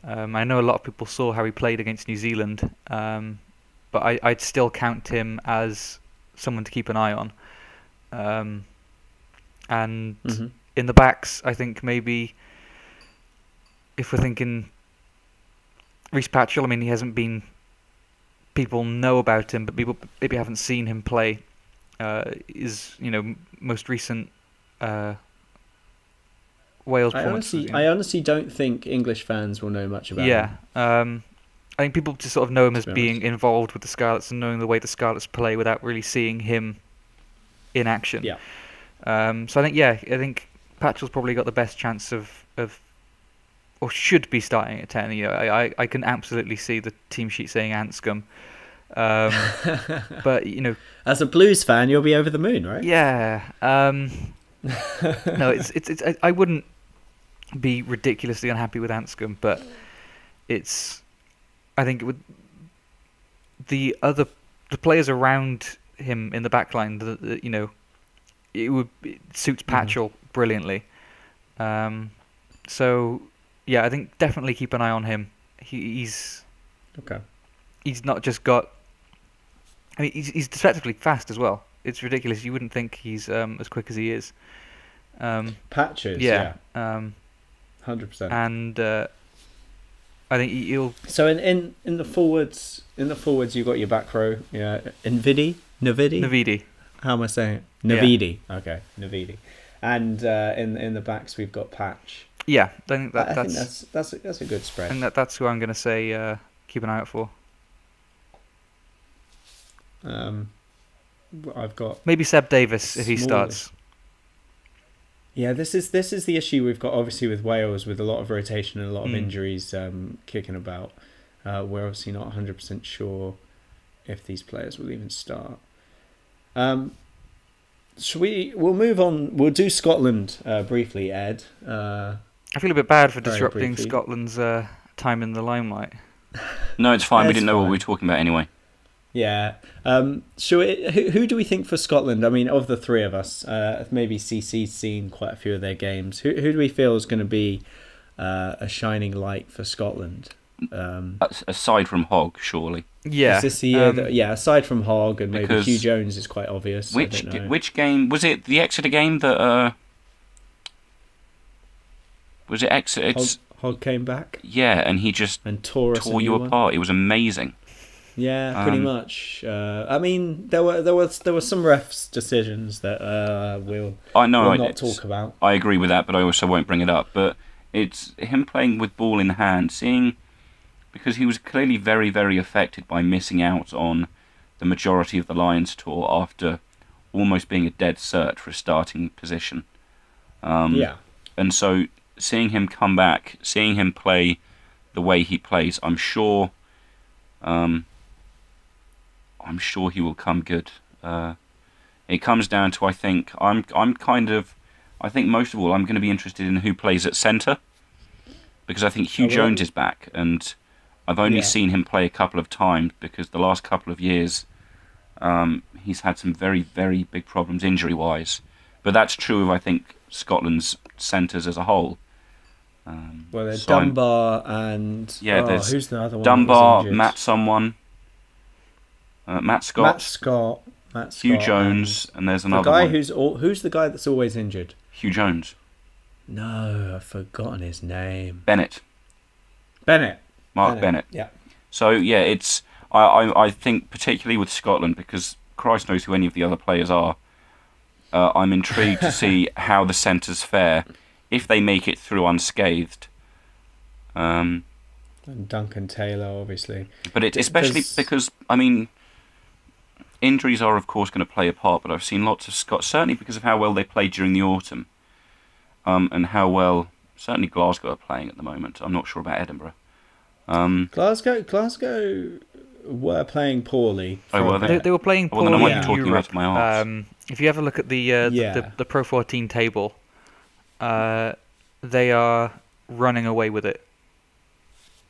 I know a lot of people saw how he played against New Zealand, but I'd still count him as someone to keep an eye on. And in the backs, I think maybe if we're thinking Rhys Patchell, I mean, he hasn't been. People know about him, but people maybe haven't seen him play. His most recent Wales performance. I honestly don't think English fans will know much about him. I think people just sort of know him as being involved with the Scarlets and knowing the way the Scarlets play without really seeing him in action. Yeah. So I think Patchell's probably got the best chance of or should be starting at 10. I can absolutely see the team sheet saying Anscombe. But as a Blues fan, you'll be over the moon, right? Yeah. No, it's I wouldn't be ridiculously unhappy with Anscombe, but I think it would the players around him in the back line, it suits Patchell brilliantly. So yeah, I think definitely keep an eye on him. He's not just got. I mean, he's deceptively fast as well. It's ridiculous. You wouldn't think he's as quick as he is. Patches, 100%. And I think he'll. So in the forwards, you've got your back row. Yeah, Navidi. How am I saying it? Navidi. Yeah. Okay, Navidi. And in the backs, we've got Patch. Yeah, I think that's a good spread. I think that's who I'm going to say keep an eye out for. I've got maybe Seb Davis if he starts. Yeah, this is the issue we've got obviously with Wales, with a lot of rotation and a lot of injuries kicking about. We're obviously not 100% sure if these players will even start. We'll move on. We'll do Scotland briefly, Ed. I feel a bit bad for disrupting Scotland's time in the limelight. No, it's fine. We didn't know what we were talking about anyway. Yeah. Who do we think for Scotland? I mean, of the three of us, maybe CC's seen quite a few of their games. Who do we feel is going to be a shining light for Scotland? Aside from Hogg, surely. Yeah. Is this the year that, aside from Hogg and maybe Because Hugh Jones is quite obvious. Which game was it? The Exeter game that was it Exeter? Hogg came back. Yeah, and he just and tore you apart. It was amazing. Yeah, pretty much. I mean, there were some refs' decisions that we'll not talk about. I agree with that, but I also won't bring it up. But it's him playing with ball in hand, because he was clearly very, very affected by missing out on the majority of the Lions tour after almost being a dead cert for a starting position. And so seeing him come back, seeing him play the way he plays, I'm sure he will come good. It comes down to, I think most of all I'm going to be interested in who plays at centre, because I think Hugh Jones is back, and I've only seen him play a couple of times because the last couple of years he's had some very, very big problems injury-wise. But that's true of, I think, Scotland's centres as a whole. There's Dunbar and... who's the other one? Dunbar, Matt Scott, Hugh Jones, and there's another guy one. Who's the guy that's always injured? Hugh Jones. No, I've forgotten his name. Bennett. Mark Bennett. Yeah. So yeah, it's I think particularly with Scotland, because Christ knows who any of the other players are. I'm intrigued to see how the centres fare if they make it through unscathed. And Duncan Taylor, obviously. But especially because I mean, injuries are of course going to play a part. But I've seen lots of Scots, certainly because of how well they played during the autumn, and how well certainly Glasgow are playing at the moment. I'm not sure about Edinburgh. Glasgow were playing poorly. Oh, were they? They were playing poorly. Well, then I might be talking out of my arse. If you ever look at the Pro 14 table, they are running away with it.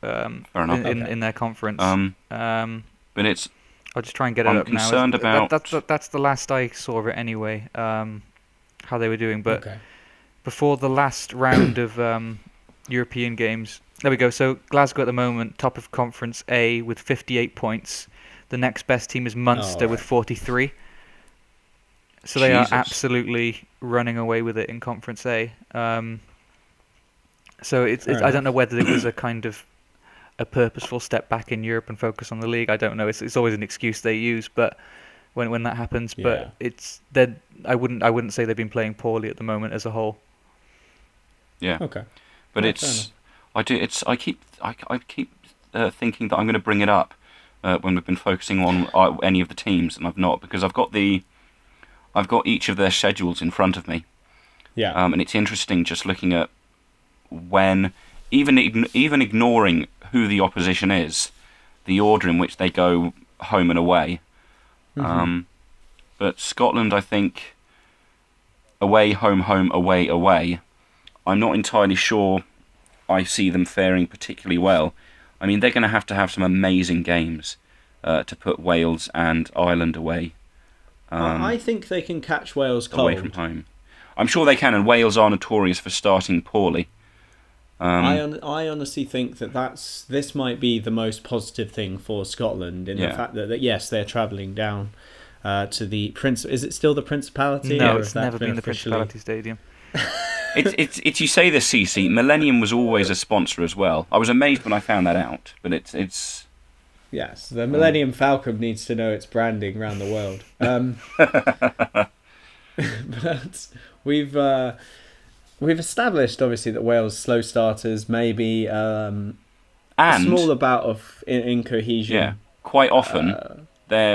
Fair enough. In their conference. But it's. I'll just try and get it I'm up now. concerned about. That's the last I saw of it anyway. How they were doing, but before the last round of European games. There we go. So Glasgow at the moment, top of Conference A with 58 points. The next best team is Munster with 43. So they are absolutely running away with it in Conference A. So it's I don't know whether it was a kind of a purposeful step back in Europe and focus on the league. I don't know. It's always an excuse they use, but when that happens, but I wouldn't say they've been playing poorly at the moment as a whole. Yeah. Okay. But I keep thinking that I'm going to bring it up when we've been focusing on any of the teams, and I've not, because I've got each of their schedules in front of me. Yeah. And it's interesting just looking at when, even ignoring who the opposition is, the order in which they go home and away. Mm-hmm. But Scotland, I think, away, home, home, away, away. I'm not entirely sure I see them faring particularly well. I mean, they're going to have some amazing games to put Wales and Ireland away. I think they can catch Wales cold. Away from home. I'm sure they can, and Wales are notorious for starting poorly. I honestly think this might be the most positive thing for Scotland in the fact that yes, they're travelling down to the Prince. Is it still the Principality? No, it's never been the Principality Stadium. It's you say this, CC. Millennium was always a sponsor as well. I was amazed when I found that out, but it's. Yes, the Millennium Falcon needs to know its branding around the world. But we've established obviously that Wales slow starters maybe and a small bout of incohesion. Yeah, quite often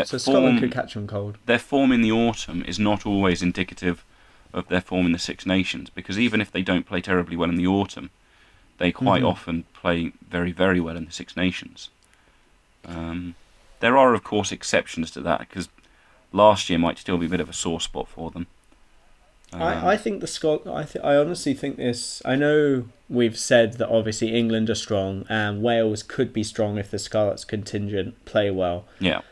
Scotland could catch them cold. Their form in the autumn is not always indicative of their form in the Six Nations, because even if they don't play terribly well in the autumn, they quite often play very, very well in the Six Nations. There are, of course, exceptions to that, because last year might still be a bit of a sore spot for them. I think I honestly think this. I know we've said that obviously England are strong and Wales could be strong if the Scarlets contingent play well. Yeah.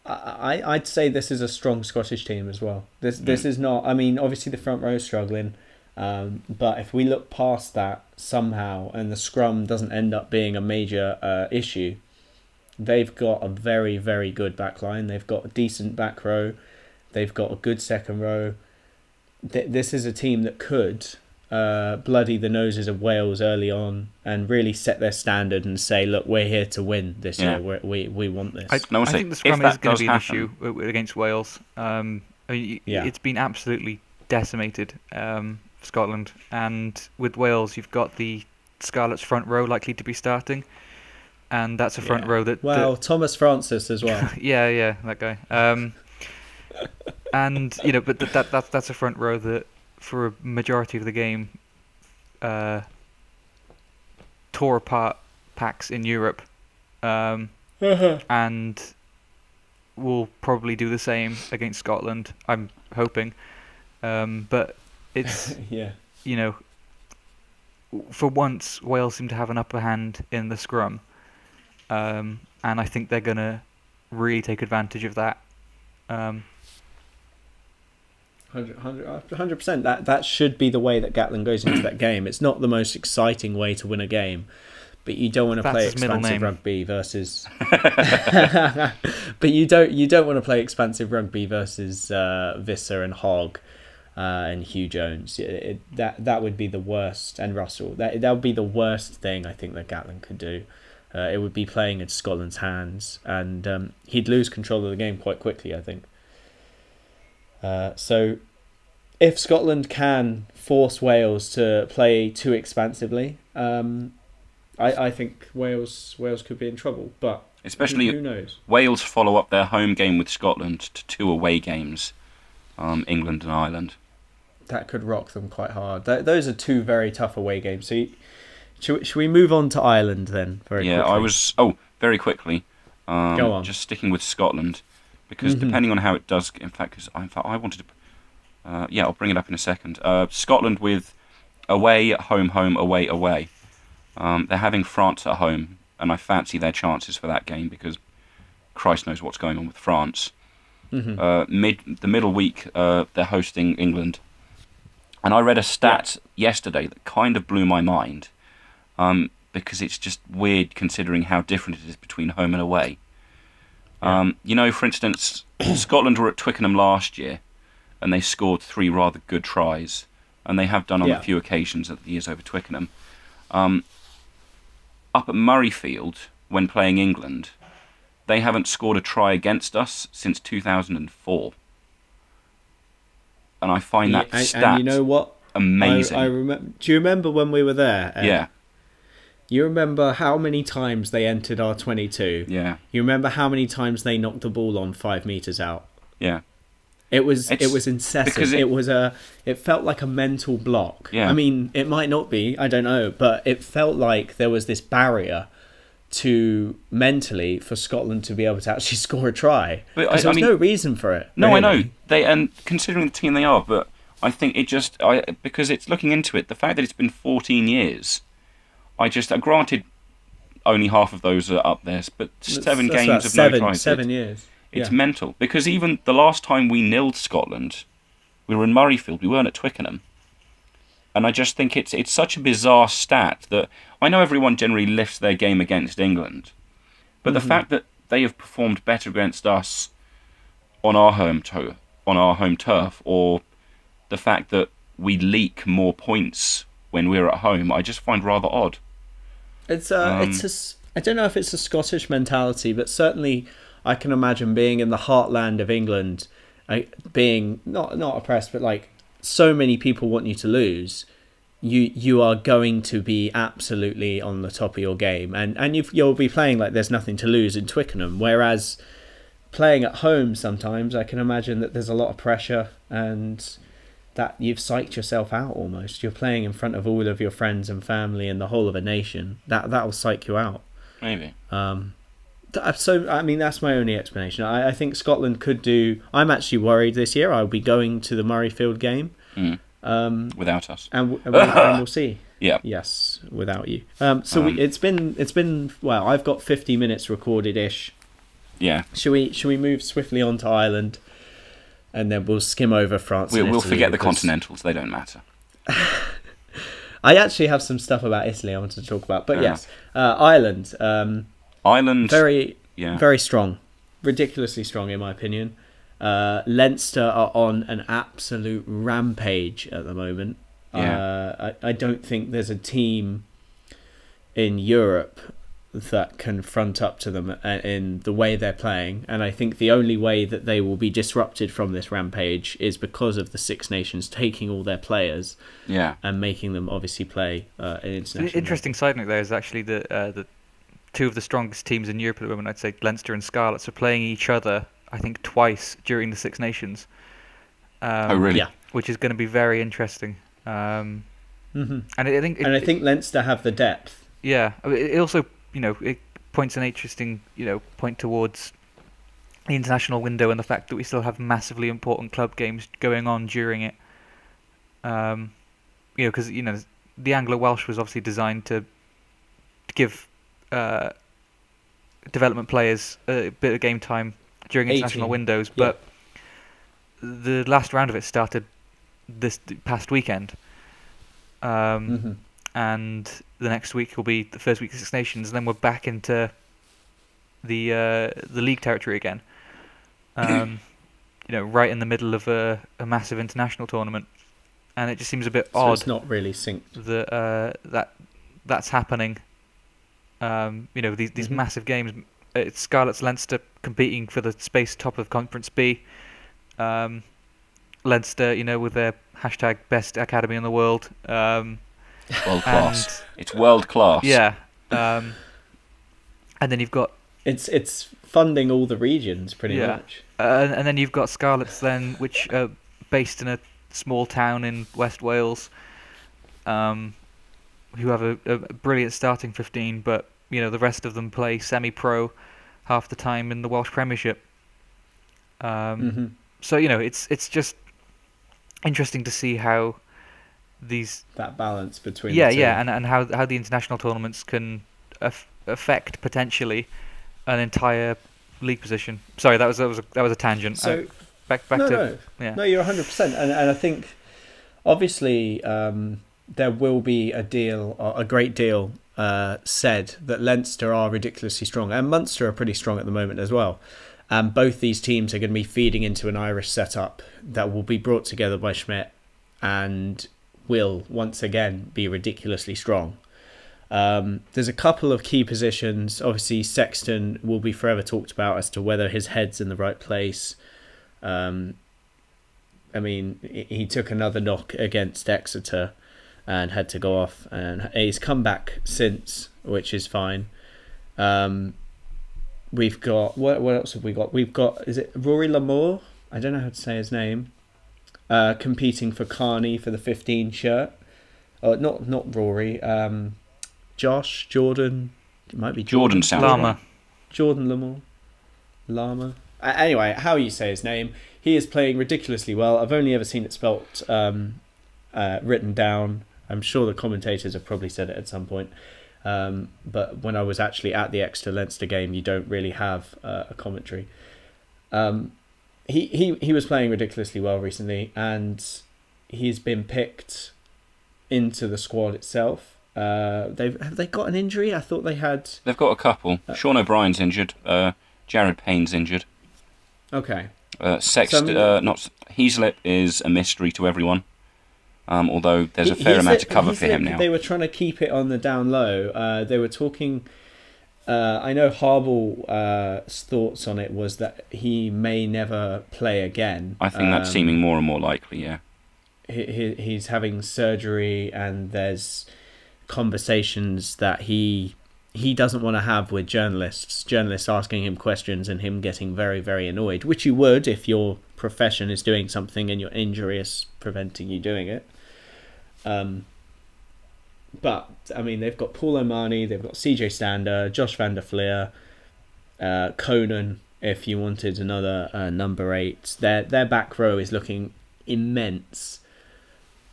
I'd say this is a strong Scottish team as well. This is not. I mean, obviously the front row is struggling. But if we look past that somehow and the scrum doesn't end up being a major issue, they've got a very, very good back line. They've got a decent back row. They've got a good second row. This is a team that could bloody the noses of Wales early on and really set their standard and say, look, we're here to win this year. We want this. I think the scrum is going to be an issue against Wales. It's been absolutely decimated, Scotland. And with Wales, you've got the Scarlets front row likely to be starting. And that's a front row that... Well, Thomas Francis as well. yeah, that guy. And, but that's a front row that, for a majority of the game, tore apart packs in Europe. And will probably do the same against Scotland, I'm hoping. But it's, for once, Wales seem to have an upper hand in the scrum. And I think they're going to really take advantage of that. 100%. That should be the way that Gatland goes into that game. It's not the most exciting way to win a game, but you don't want to play expansive rugby versus. But you don't want to play expansive rugby versus Visser and Hogg and Hugh Jones. That would be the worst, and Russell. That would be the worst thing I think that Gatland could do. It would be playing in Scotland's hands, and he'd lose control of the game quite quickly, I think. So if Scotland can force Wales to play too expansively, I think Wales could be in trouble. But especially who knows? Wales follow up their home game with Scotland to 2 away games, England and Ireland. That could rock them quite hard. Those are 2 very tough away games. So should we move on to Ireland then? Quickly? Very quickly. Go on. Just sticking with Scotland, because depending on how it does, in fact, I wanted to. I'll bring it up in a second. Scotland with away, home, away, away. They're having France at home, and I fancy their chances for that game because Christ knows what's going on with France. The middle week, they're hosting England, and I read a stat yesterday that kind of blew my mind. Because it's just weird considering how different it is between home and away. For instance, Scotland were at Twickenham last year and they scored 3 rather good tries, and they have done on a few occasions at the years over Twickenham. Up at Murrayfield, when playing England, they haven't scored a try against us since 2004. And I find that stat and you know what? Amazing. I remember. Do you remember when we were there, Ed? Yeah. You remember how many times they entered our 22? Yeah. You remember how many times they knocked the ball on 5 meters out? Yeah. It was incessant. It felt like a mental block. Yeah. I mean, it might not be, I don't know, but it felt like there was this barrier to mentally for Scotland to be able to actually score a try. But there was no reason for it. No, really. I know. And considering the team they are, but I think because it's looking into it, the fact that it's been 14 years. Granted, only half of those are up there, but 7 games of no tries. 7 years. It's mental, because even the last time we nilled Scotland, we were in Murrayfield, we weren't at Twickenham. And I just think it's such a bizarre stat that I know everyone generally lifts their game against England, but the fact that they have performed better against us on our home turf, or the fact that we leak more points when we're at home, I just find rather odd. I don't know if it's a Scottish mentality, but certainly I can imagine being in the heartland of England, being not oppressed, but like so many people want you to lose. You are going to be absolutely on the top of your game, and you'll be playing like there's nothing to lose in Twickenham. Whereas playing at home, sometimes I can imagine that there's a lot of pressure and that you've psyched yourself out almost. You're playing in front of all of your friends and family and the whole of a nation. That'll psych you out. Maybe. So, I mean, that's my only explanation. I think Scotland could do... I'm actually worried this year. I'll be going to the Murrayfield game. Without us. And we'll see. Yeah. Yes, without you. It's been... Well, I've got 50 minutes recorded-ish. Yeah. Should we move swiftly on to Ireland? And then we'll skim over France. We'll forget the continentals. They don't matter. I actually have some stuff about Italy I wanted to talk about, but Yeah. yes, Ireland, Ireland, very yeah, very strong, ridiculously strong in my opinion. Leinster are on an absolute rampage at the moment. Yeah. I don't think there's a team in Europe that can front up to them in the way they're playing, and I think the only way that they will be disrupted from this rampage is because of the Six Nations taking all their players yeah, and making them obviously play an international. The interesting side note there is actually the two of the strongest teams in Europe at the moment. I'd say Leinster and Scarlets are playing each other, I think, twice during the Six Nations. oh really? Yeah. Which is going to be very interesting. Mhm. And I think Leinster have the depth. yeah, I mean, it also, it points an interesting, point towards the international window and the fact that we still have massively important club games going on during it. Because the Anglo-Welsh was obviously designed to give development players a bit of game time during international 18, windows, yeah. but the last round of it started this past weekend. Mhm. And the next week will be the first week of Six Nations, and then we're back into the league territory again. Right in the middle of a massive international tournament, and it just seems a bit So odd it's not really synced. that that's happening. These Mhm. massive games. It's Scarlets Leinster competing for the space top of Conference B. Leinster, with their hashtag best academy in the world. World class. It's world class. Yeah. And then you've got It's funding all the regions pretty much. and then you've got Scarlets then, which are based in a small town in West Wales, who have a brilliant starting 15, but the rest of them play semi-pro half the time in the Welsh Premiership. Mhm. So it's just interesting to see how these That balance between yeah the two. and how the international tournaments can affect potentially an entire league position. Sorry, that was a tangent. So back no, to no, yeah. no, you're 100%, and I think obviously there will be a great deal said that Leinster are ridiculously strong, and Munster are pretty strong at the moment as well. And both these teams are going to be feeding into an Irish setup that will be brought together by Schmidt and will once again be ridiculously strong. There's a couple of key positions. Obviously, Sexton will be forever talked about as to whether his head's in the right place. He took another knock against Exeter and had to go off, and he's come back since, which is fine. We've got what else have we got? We've got, is it Rory Lamour? I don't know how to say his name. Competing for Carney for the 15 shirt. Oh, not Rory. Jordan. It might be Jordan sounds Lama. right. Jordan Lamour. Lama. Anyway, how you say his name. He is playing ridiculously well. I've only ever seen it spelt written down. I'm sure the commentators have probably said it at some point. But when I was actually at the Exeter Leinster game, you don't really have a commentary. He was playing ridiculously well recently, and he's been picked into the squad itself. Have they got an injury? I thought they had. They've got a couple. Sean O'Brien's injured. Jared Payne's injured. Okay. Sexton, not Heaslip is a mystery to everyone. Although there's a fair amount of cover for him now. They were trying to keep it on the down low. They were talking. I know Harbal's thoughts on it was that he may never play again. I think that's seeming more and more likely. Yeah. He's having surgery, and there's conversations that he doesn't want to have with journalists asking him questions and him getting very, very annoyed, which you would if your profession is doing something and your injury is preventing you doing it. But I mean, they've got Paul O'Mahony, they've got CJ Stander, Josh van der Fleer, Conan, if you wanted another number 8. Their back row is looking immense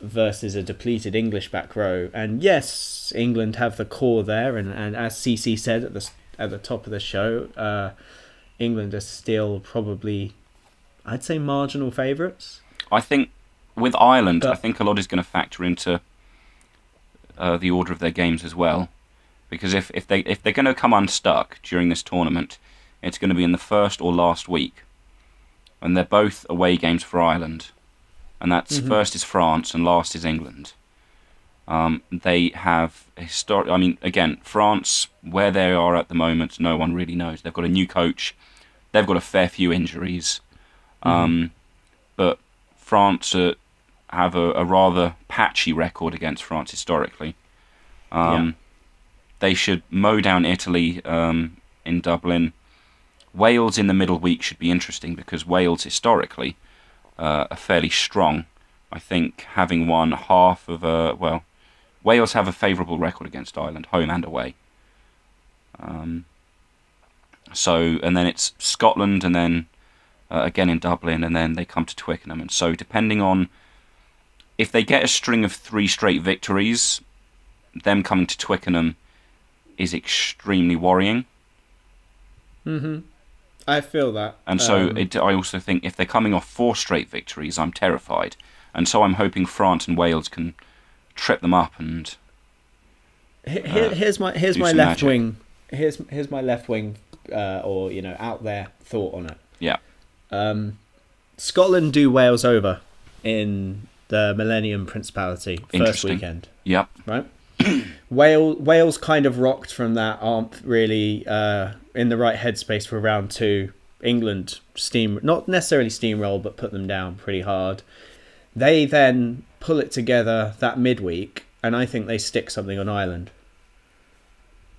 versus a depleted English back row. And yes, England have the core there, and as CC said at the top of the show, England are still probably, I'd say, marginal favourites. I think with Ireland, But I think a lot is going to factor into the order of their games as well, because if they're going to come unstuck during this tournament, it's going to be in the first or last week, and they're both away games for Ireland, and that's first is France and last is England. They have I mean, again, France, where they are at the moment, no one really knows. They've got a new coach, they've got a fair few injuries, but France have a rather patchy record against France historically. They should mow down Italy in Dublin. Wales in the middle week should be interesting because Wales historically are fairly strong. I think having won half of Wales have a favourable record against Ireland, home and away. And then it's Scotland, and then again in Dublin, and then they come to Twickenham. And so depending on if they get a string of 3 straight victories, them coming to Twickenham is extremely worrying. I feel that. And so I also think if they're coming off 4 straight victories, I'm terrified. And so I'm hoping France and Wales can trip them up and here's my left wing. Here's my left wing or out there thought on it. Yeah. Scotland do Wales over in the Millennium Principality first weekend. Yep. Right. Wales kind of rocked from that, aren't really in the right headspace for round 2. England not necessarily steamroll, but put them down pretty hard. They then pull it together that midweek, and I think they stick something on Ireland.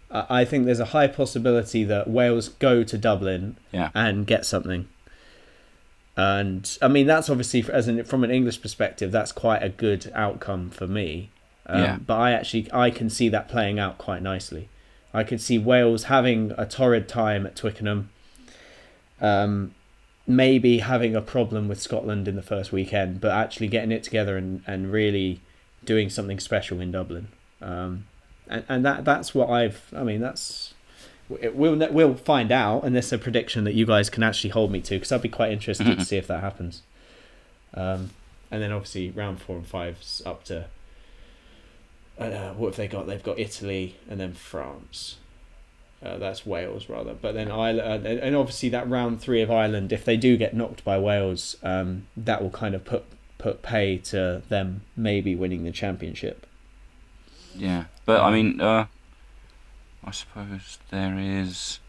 I think there's a high possibility that Wales go to Dublin and get something. And I mean, that's obviously, from an English perspective, that's quite a good outcome for me. But I can see that playing out quite nicely. I could see Wales having a torrid time at Twickenham, maybe having a problem with Scotland in the first weekend, but actually getting it together and really doing something special in Dublin. And that's what we'll find out, and this is a prediction that you guys can actually hold me to, because I'd be quite interested to see if that happens. And then obviously round 4 and 5's up to what have they got? They've got Italy and then France. That's Wales rather, but then Ireland, and obviously that round 3 of Ireland, if they do get knocked by Wales, that will kind of put pay to them maybe winning the championship. Yeah, but I mean, I suppose there is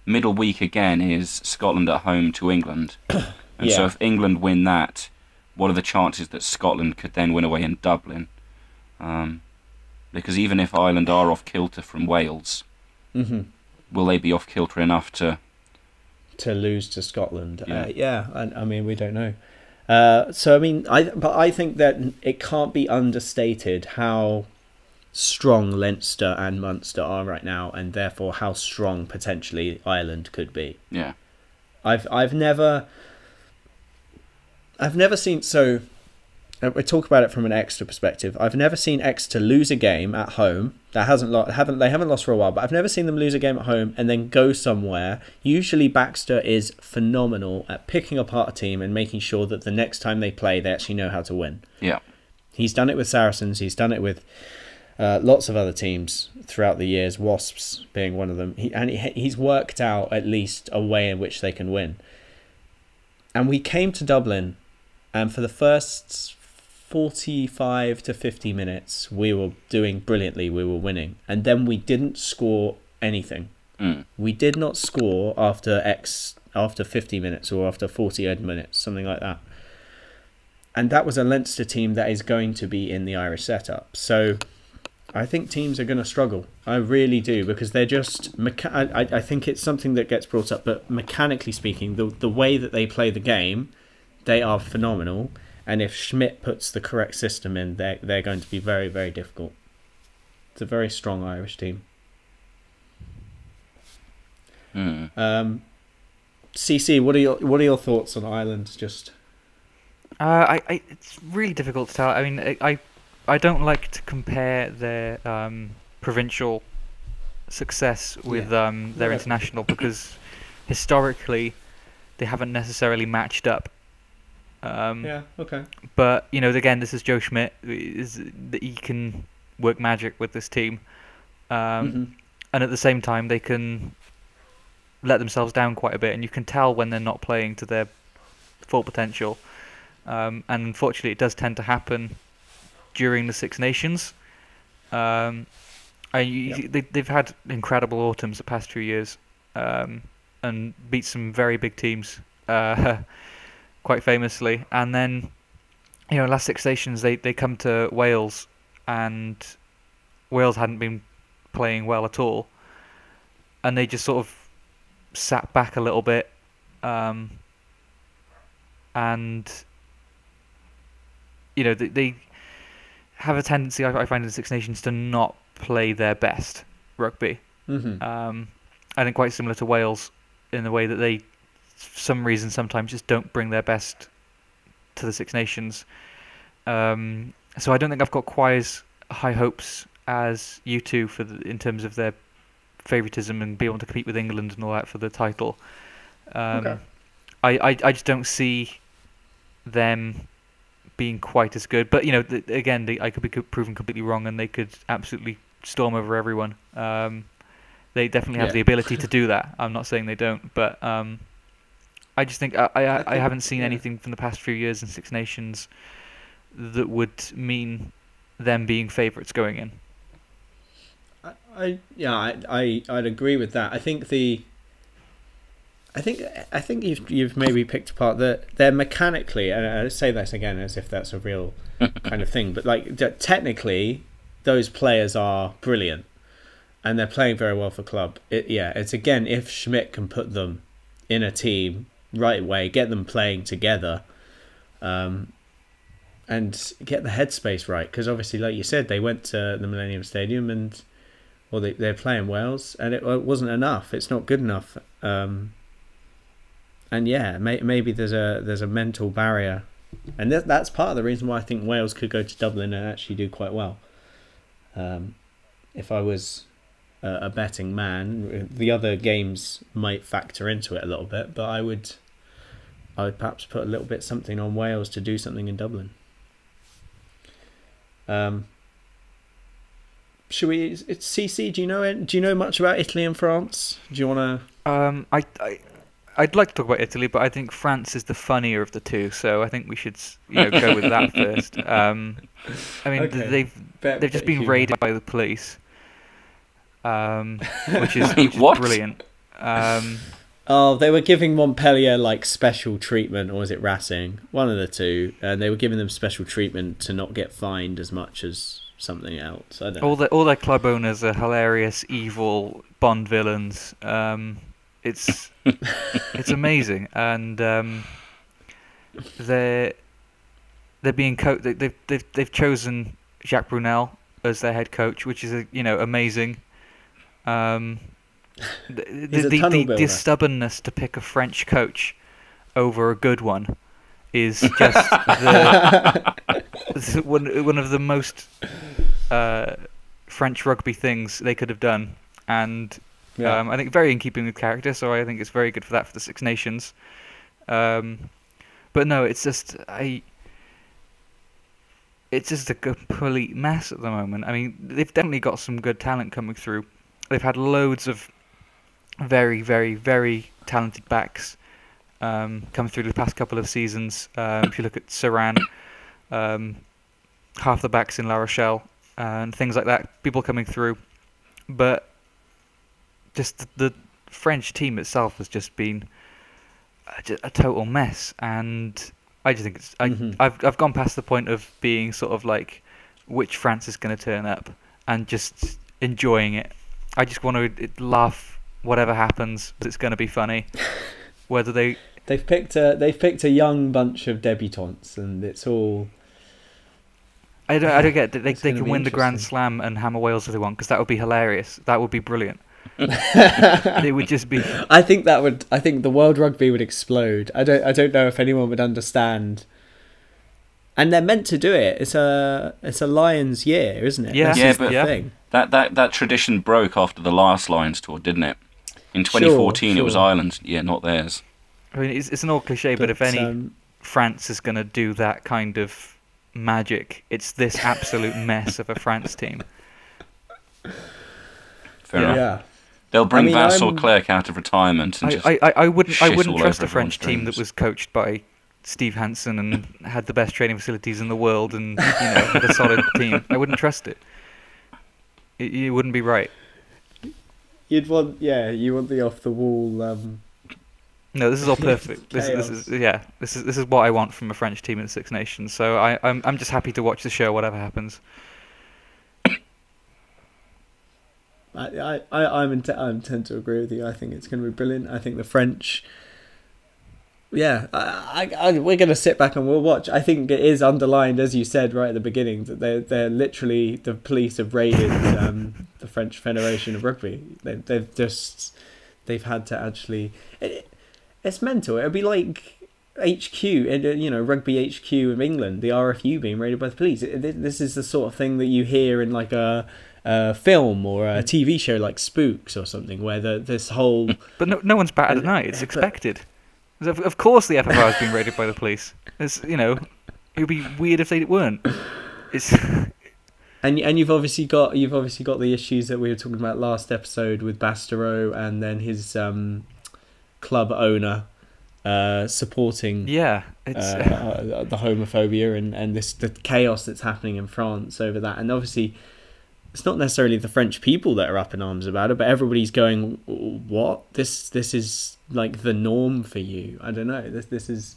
middle week again is Scotland at home to England, and so if England win that, what are the chances that Scotland could then win away in Dublin? Because even if Ireland are off kilter from Wales, will they be off kilter enough to lose to Scotland? I mean, we don't know. So I mean, I think that it can't be understated how strong Leinster and Munster are right now, and therefore how strong potentially Ireland could be. Yeah, I've never seen so. We talk about it from an Exeter perspective. I've never seen Exeter lose a game at home. They haven't lost for a while, but I've never seen them lose a game at home and then go somewhere. Usually Baxter is phenomenal at picking apart a team and making sure that the next time they play, they actually know how to win. Yeah. He's done it with Saracens. He's done it with lots of other teams throughout the years, Wasps being one of them. He's worked out at least a way in which they can win. And we came to Dublin, and for the first 45 to 50 minutes, we were doing brilliantly. We were winning. And then we didn't score anything. We did not score after 50 minutes or after 48 minutes, something like that. And that was a Leinster team that is going to be in the Irish setup. So I think teams are going to struggle. I really do, because they're just... I think it's something that gets brought up, but mechanically speaking, the way that they play the game, they are phenomenal. And if Schmidt puts the correct system in, they're going to be very, very difficult. It's a very strong Irish team. CC, what are your thoughts on Ireland? Just it's really difficult to tell. I mean, I don't like to compare their provincial success with their international, because historically they haven't necessarily matched up. Yeah. Okay. But again, this is Joe Schmidt. He can work magic with this team, and at the same time, they can let themselves down quite a bit, and you can tell when they're not playing to their full potential. And unfortunately, it does tend to happen during the Six Nations. They've had incredible autumns the past few years, and beat some very big teams, quite famously. And then, last Six Nations, they come to Wales, and Wales hadn't been playing well at all, and they just sort of sat back a little bit, and they have a tendency, I find, in the Six Nations to not play their best rugby. I think quite similar to Wales in the way that they, for some reason, sometimes just don't bring their best to the Six Nations. So I don't think I've got quite as high hopes as you two in terms of their favouritism and being able to compete with England and all that for the title. Okay. I just don't see them being quite as good. But again, I could be proven completely wrong, and they could absolutely storm over everyone. They definitely have the ability to do that. I'm not saying they don't, but I just think I haven't seen anything from the past few years in Six Nations that would mean them being favourites going in. I'd agree with that. I think you've maybe picked apart they're mechanically, and I say this again as if that's a real kind of thing, but technically those players are brilliant and they're playing very well for club. It's again, if Schmidt can put them in a team right away, get them playing together, and get the headspace right, because obviously, like you said, they went to the Millennium Stadium and they're playing Wales, and it wasn't enough. It's not good enough. And maybe there's a mental barrier, and that's part of the reason why I think Wales could go to Dublin and actually do quite well. If I was a betting man, the other games might factor into it a little bit, but I would perhaps put a little bit something on Wales to do something in Dublin. Should we? It's CC. Do you know it? Do you know much about Italy and France? Do you want to? I'd like to talk about Italy, but I think France is the funnier of the two, so I think we should go with that first. Okay. They've just been raided by the police, which is brilliant. They were giving Montpellier special treatment, or was it Racing? One of the two, and they were giving them special treatment to not get fined as much as something else. I don't know. All their club owners are hilarious, evil Bond villains. It's amazing, and they're being they've chosen Jacques Brunel as their head coach, which is amazing. The stubbornness to pick a French coach over a good one is just one of the most French rugby things they could have done, and I think very in keeping with character. So I think it's very good for that for the Six Nations. But no, it's just a complete mess at the moment. I mean, they've definitely got some good talent coming through. They've had loads of very, very, very talented backs come through the past couple of seasons. If you look at Saran, half the backs in La Rochelle, and things like that, people coming through. But just the French team itself has just been a total mess, and I just think it's I've gone past the point of being sort of like which France is going to turn up and just enjoying it. I just want to laugh whatever happens. It's going to be funny. Whether they've picked a young bunch of debutantes, and it's all. I don't get it. They can win the Grand Slam and hammer Wales if they want, because that would be hilarious. That would be brilliant. It would just be. I think the world rugby would explode. I don't know if anyone would understand. And they're meant to do it. It's a Lions year, isn't it? Yeah, thing. That tradition broke after the last Lions tour, didn't it? In 2014, sure. It was Ireland's, not theirs. I mean, it's an old cliche, but if any France is going to do that kind of magic. It's this absolute mess of a France team. Fair enough. Yeah. They'll bring Vincent I'm- Clerc out of retirement and just I wouldn't shit all trust over a French everyone's team that dreams. was coached by Steve Hansen and had the best training facilities in the world and had a solid team. I wouldn't trust it. It wouldn't be right. You want the off the wall. No, this is all perfect. This Chaos. is what I want from a French team in the Six Nations. So I'm just happy to watch the show, whatever happens. I tend to agree with you. I think it's going to be brilliant. I think the French. Yeah, we're going to sit back and we'll watch. I think it is underlined, as you said right at the beginning, that they're literally, the police have raided the French Federation of Rugby. They've had to actually. It's mental. It'll be like HQ, Rugby HQ of England, the RFU being raided by the police. This is the sort of thing that you hear in like a film or a TV show like Spooks or something, where this whole. But no one's batted an eye. It's expected. Of course, the FFR has been raided by the police. It would be weird if they weren't. It's. And you've obviously got the issues that we were talking about last episode with Bastereau and then his club owner supporting it's the homophobia and the chaos that's happening in France over that. And obviously it's not necessarily the French people that are up in arms about it, but everybody's going, what? This is like the norm for you. I don't know. This is.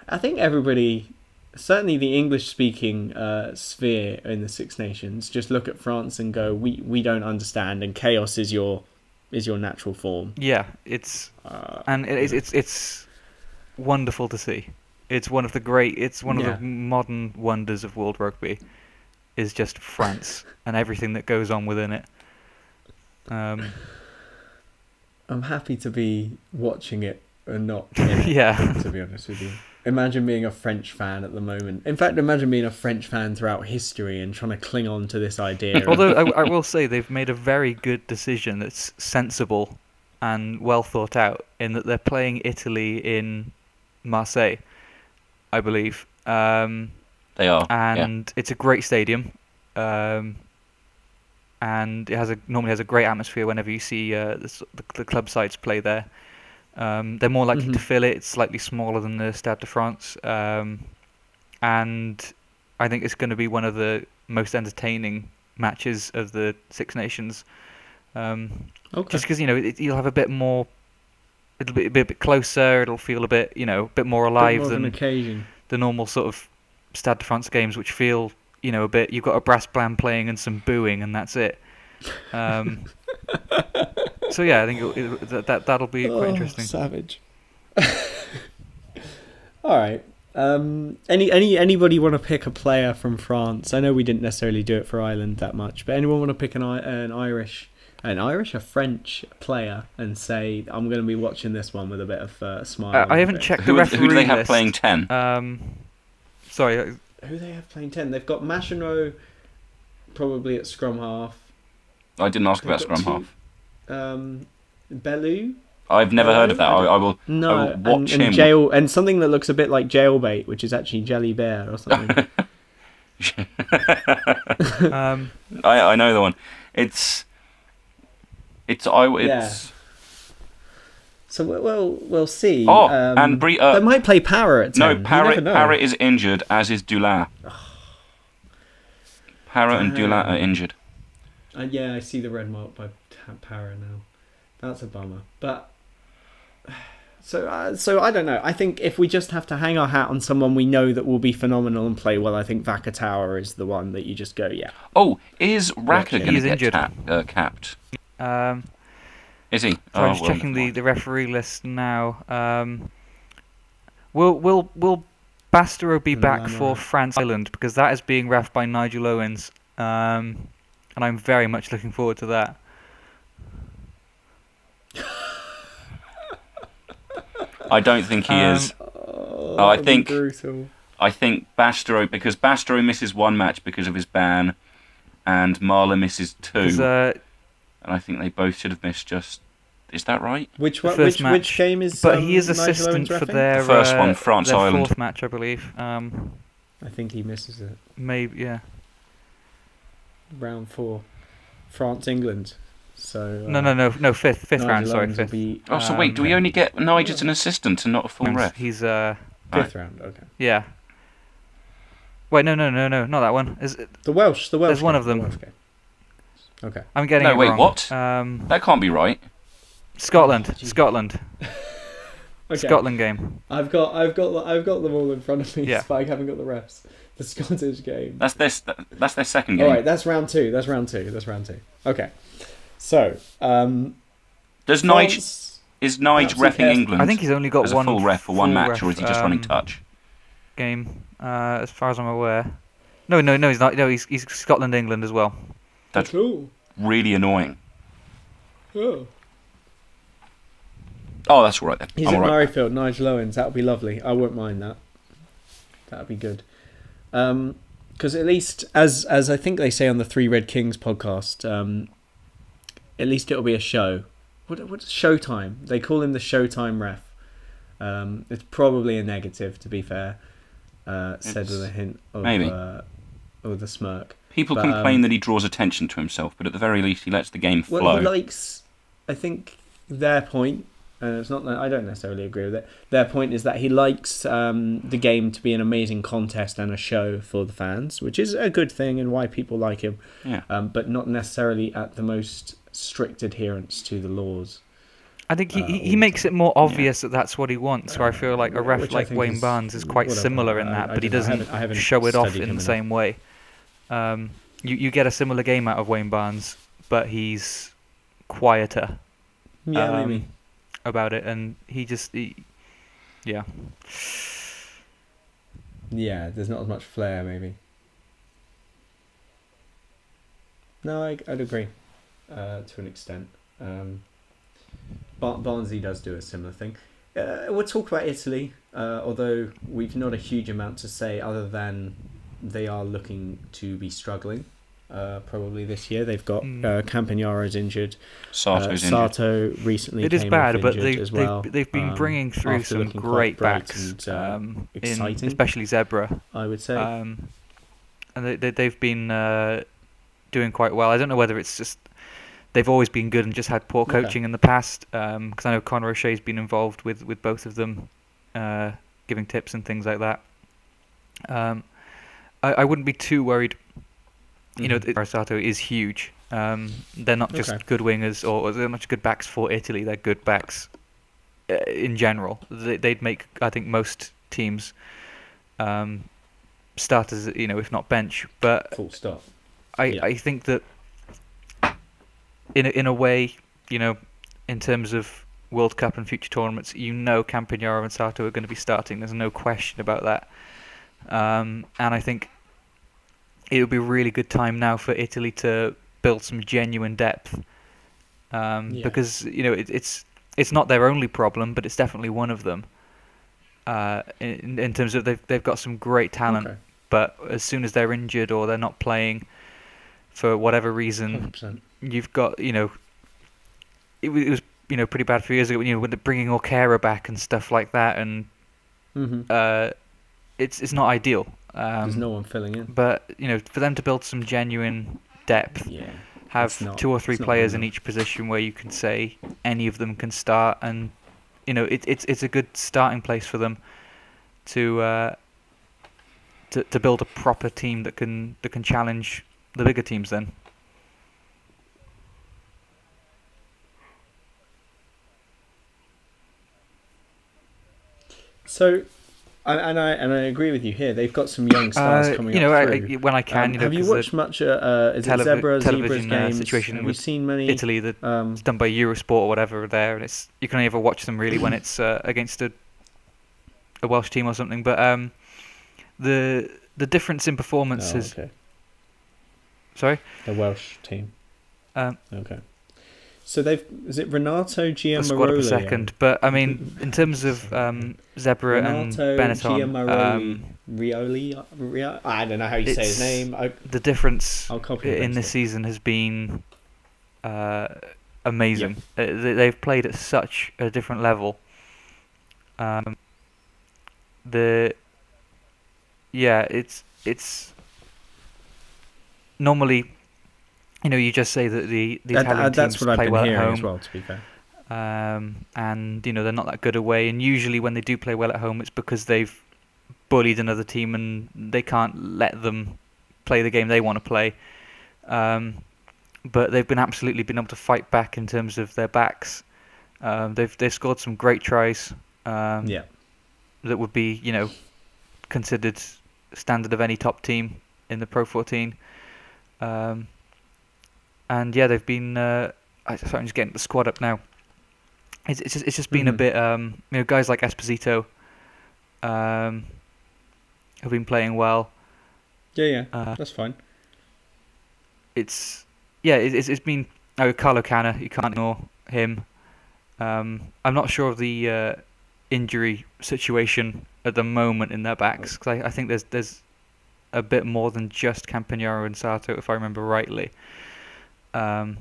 I think everybody, certainly the English-speaking sphere in the Six Nations, just look at France and go, we don't understand, and chaos is your natural form. Yeah, it's wonderful to see. It's one of the the modern wonders of world rugby. Is just France and everything that goes on within it. I'm happy to be watching it and not in it, to be honest with you. Imagine being a French fan at the moment. In fact, imagine being a French fan throughout history and trying to cling on to this idea. Although I will say they've made a very good decision that's sensible and well thought out in that they're playing Italy in Marseille, I believe. They are, and it's a great stadium, and it normally has a great atmosphere whenever you see the club sides play there. They're more likely to fill it. It's slightly smaller than the Stade de France, and I think it's going to be one of the most entertaining matches of the Six Nations. Just because you'll have a bit more. It'll be a bit closer. It'll feel a bit bit more alive than the normal sort of Stade de France games, which feel a bit. You've got a brass band playing and some booing, and that's it. So yeah, I think that'll be quite interesting. Savage. All right. Anybody want to pick a player from France? I know we didn't necessarily do it for Ireland that much, but anyone want to pick a French player and say, I'm going to be watching this one with a bit of a smile. I haven't checked the referee Who do they have list. playing 10? Sorry. Who they have playing 10? They've got Machinot probably at scrum half. I didn't ask about scrum half. Bellew? I've never heard of that. I will watch him. And something that looks a bit like jailbait, which is actually jelly bear or something. I know the one. It's. So we'll see. And they might play Power at 10. No, Parrot is injured, as is Dulin. Parrot and Dulin are injured. I see the red mark by Power now. That's a bummer. But so I don't know. I think if we just have to hang our hat on someone we know that will be phenomenal and play well, I think Vakatawa is the one that you just go, yeah. Oh, is Raka going to get capped? Is he? I'm just checking the referee list now. Will Bastereau be back for France Ireland, because that is being reffed by Nigel Owens, and I'm very much looking forward to that. I don't think he is. I think Bastereau, because Bastereau misses one match because of his ban, and Marla misses two. And I think they both should have missed just Is that right? Which The one? first Which match. game is? But he is Nigel assistant Owens for reffing? their The first one, France, their Ireland. fourth match, I believe. I think he misses it. Maybe, yeah. Round 4, France England. So No, fifth Nigel round. Sorry, Owens will fifth. be Oh, so wait, do we only get Nigel as an assistant and not a full ref? He's fifth round. Okay. yeah. Wait, no, not that one. Is it, The Welsh. There's one game, of them. the Welsh game. Okay. I'm getting No, it wait, wrong. what? That can't be right. Scotland. Gee. Scotland. Okay. Scotland game. I've got them all in front of me, Yeah. but I haven't got the refs. The Scottish game. That's their second game. All right, that's round two. Okay. So, Does France, is Nige absolute reffing chaos. England I think he's only got as a one full ref for one full match, ref, or is he just running touch? game, as far as I'm aware. No, he's not. No, he's Scotland, England as well. That's cool. really annoying. Oh. Oh, that's all right then. He's I'm at all right. Murrayfield, Nigel Owens. That would be lovely. I wouldn't mind that. That would be good. Because at least, as I think they say on the Three Red Kings podcast, at least it'll be a show. What's Showtime? They call him the Showtime ref. It's probably a negative, to be fair. Said with a hint of maybe. With a smirk. People complain that he draws attention to himself, but at the very least he lets the game flow. Well, he likes, I think their point, and it's not that I don't necessarily agree with it. Their point is that he likes the game to be an amazing contest and a show for the fans, which is a good thing and why people like him. Yeah. But not necessarily at the most strict adherence to the laws. I think he makes it more obvious that that's what he wants. Where I feel like a ref Which I like think Wayne is Barnes is quite whatever. similar in that, but he doesn't I haven't show it off studied in him the enough. same way. You get a similar game out of Wayne Barnes, but he's quieter Yeah, maybe. about it, and yeah. Yeah, there's not as much flair, maybe. No, I'd agree to an extent. Barnsley does do a similar thing. We'll talk about Italy, although we've not a huge amount to say other than they are looking to be struggling probably this year. They've got Campagnaro's injured. Sato's injured. Sato recently It is came bad, off but injured as well. they've been bringing through after some looking quite great bright backs, and, in exciting, especially Zebra. I would say. And they've been doing quite well. I don't know whether it's just they've always been good and just had poor coaching in the past. Because I know Conor O'Shea's been involved with both of them, giving tips and things like that. I wouldn't be too worried. You know, Sato is huge. They're not just good wingers or they're not just good backs for Italy. They're good backs in general. They'd make, I think, most teams start as, if not bench. But full stop. I think that in a way, in terms of World Cup and future tournaments, Campagnaro and Sato are going to be starting. There's no question about that. And I think it would be a really good time now for Italy to build some genuine depth. Because it's not their only problem, but it's definitely one of them. In terms of they've got some great talent, but as soon as they're injured or they're not playing for whatever reason, 100%. you've got it was pretty bad a few years ago when they're bringing Orkera back and stuff like that, and it's not ideal. There's no one filling in. But for them to build some genuine depth, have two or three players in each position where you can say any of them can start, and it's a good starting place for them to build a proper team that can challenge the bigger teams then. So, and I agree with you here. They've got some young stars coming up through. When I can, have you watched much? Is it Zebra's television games? situation Have you with seen many? Italy that's done by Eurosport or whatever there, and you can only ever watch them really when it's against a Welsh team or something. But the difference in performances. Oh, okay. Sorry. The Welsh team. Okay. So is it Renato Giamaroli? The squad up a second, but I mean, in terms of Zebra and Benetton, Rioli, I don't know how you say his name. The difference I'll copy in this season has been amazing. They've played at such a different level. The Yeah, it's normally, you just say that the Italian That's teams what I've play been well at hearing as home, well, to be fair. and they're not that good away. And usually when they do play well at home, it's because they've bullied another team and they can't let them play the game they want to play. But they've been able to fight back in terms of their backs. They've scored some great tries. Yeah. That would be considered standard of any top team in the Pro 14. And yeah, they've been. Sorry, I'm just getting the squad up now. It's just been a bit. Guys like Esposito have been playing well. Yeah, that's fine. It's been Carlo Canna. You can't ignore him. I'm not sure of the injury situation at the moment in their backs, because I think there's a bit more than just Campagnaro and Sato, if I remember rightly. But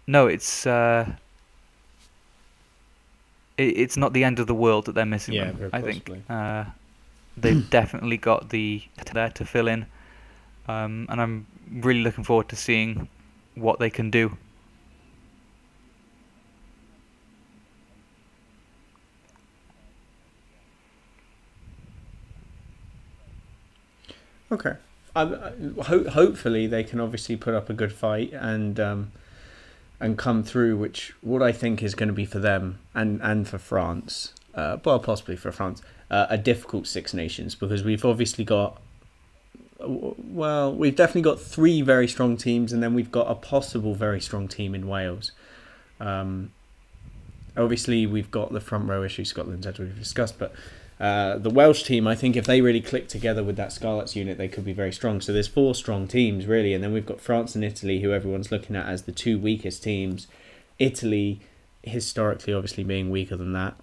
no, it's not the end of the world that they're missing them. Very I think possibly. they've definitely got the there to fill in, and I'm really looking forward to seeing what they can do. Okay. Hopefully they can obviously put up a good fight and come through, which what I think is going to be for them and for France, possibly for France, a difficult Six Nations, because we've obviously got, we've definitely got 3 very strong teams, and then we've got a possible very strong team in Wales. Obviously we've got the front row issue, Scotland, as we've discussed, but the Welsh team, I think if they really click together with that Scarlets unit, they could be very strong. So there's 4 strong teams, really. And then we've got France and Italy, who everyone's looking at as the 2 weakest teams. Italy, historically, obviously being weaker than that.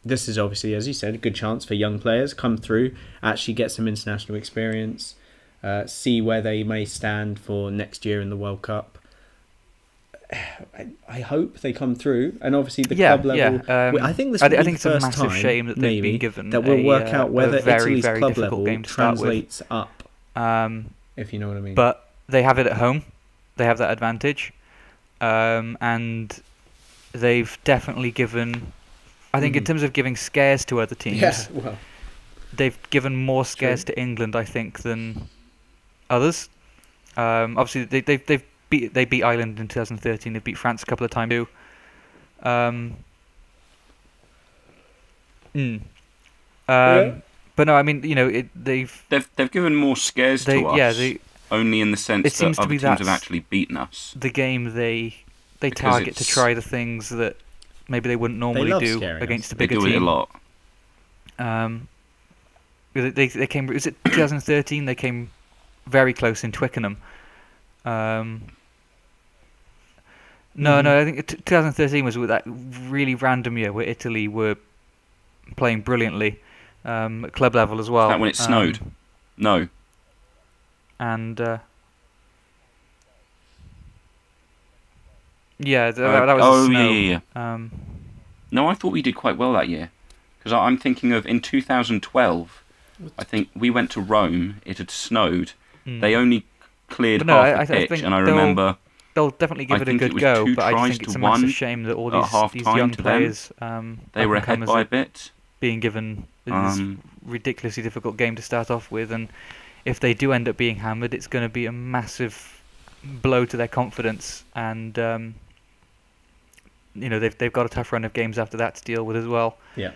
This is obviously, as you said, a good chance for young players come through, actually get some international experience, see where they may stand for next year in the World Cup. I hope they come through, and obviously the club level. I think this will be the it's a first massive time, shame that they've been given that we'll work out whether a very, Italy's very club difficult level game to start with. translates up. If you know what I mean. But they have it at home. They have that advantage, and they've definitely given. I think in terms of giving scares to other teams, they've given more scares to England, I think, than others. Obviously, they beat Ireland in 2013. They beat France a couple of times too. But no, I mean, they've given more scares to us. Only in the sense that other teams have actually beaten us. The game they target to try the things that maybe they wouldn't normally do against a bigger team. They do it a lot. They came. Was it 2013? They came very close in Twickenham. No, I think 2013 was with that really random year where Italy were playing brilliantly at club level as well. Is that when it snowed? No. And that was the snow. Yeah. No, I thought we did quite well that year, because I'm thinking of in 2012. I think we went to Rome. It had snowed. They only cleared half the pitch, and I remember. They'll definitely give it a good go, but I just think it's a massive shame that all these young players they were ahead by a bit, being given this ridiculously difficult game to start off with, and if they do end up being hammered, it's going to be a massive blow to their confidence, and they've got a tough run of games after that to deal with as well. Yeah.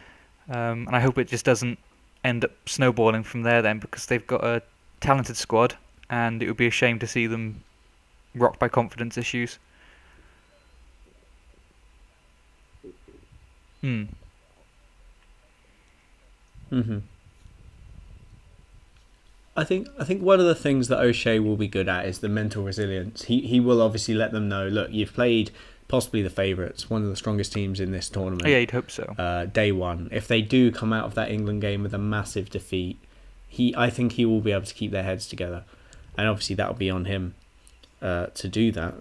And I hope it just doesn't end up snowballing from there then, because they've got a talented squad, and it would be a shame to see them rocked by confidence issues. I think one of the things that O'Shea will be good at is the mental resilience. He will obviously let them know, look, you've played possibly the favourites, one of the strongest teams in this tournament. Yeah, you'd hope so. Day one. If they do come out of that England game with a massive defeat, I think he will be able to keep their heads together. And obviously that'll be on him to do that.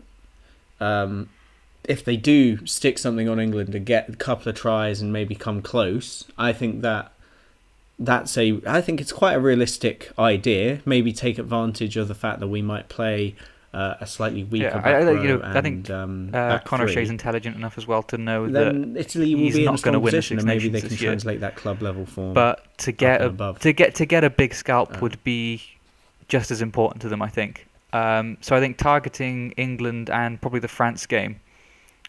if they do stick something on England and get a couple of tries and maybe come close, I think I think it's quite a realistic idea. Maybe take advantage of the fact that we might play a slightly weaker back row I think Conor Shea's intelligent enough as well to know then that Italy will he's be in not a strong going to win the position, Six and maybe Nations they can this year. translate that club level form. But to get a big scalp Oh. would be just as important to them, I think. So I think targeting England and probably the France game,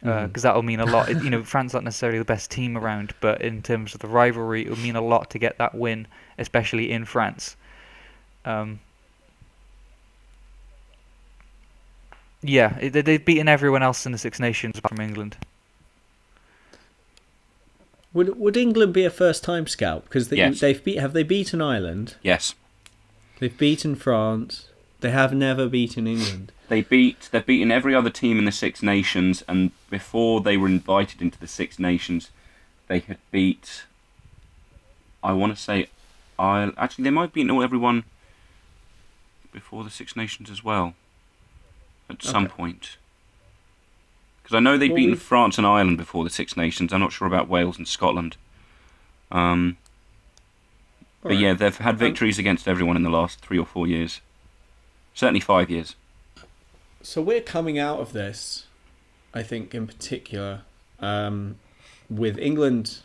because that'll mean a lot. France not necessarily the best team around, but in terms of the rivalry, it will mean a lot to get that win, especially in France. They've beaten everyone else in the Six Nations apart from England. Would England be a first-time scalp? Because Yes. have they beaten Ireland? Yes. They've beaten France. They have never beaten England. They've beaten every other team in the Six Nations, and before they were invited into the Six Nations, they had beat, I want to say, actually they might have beaten everyone before the Six Nations as well, at some point. Because I know they'd beaten France and Ireland before the Six Nations. I'm not sure about Wales and Scotland. But yeah, they've had victories against everyone in the last 3 or 4 years. Certainly 5 years. So we're coming out of this, I think, in particular, with England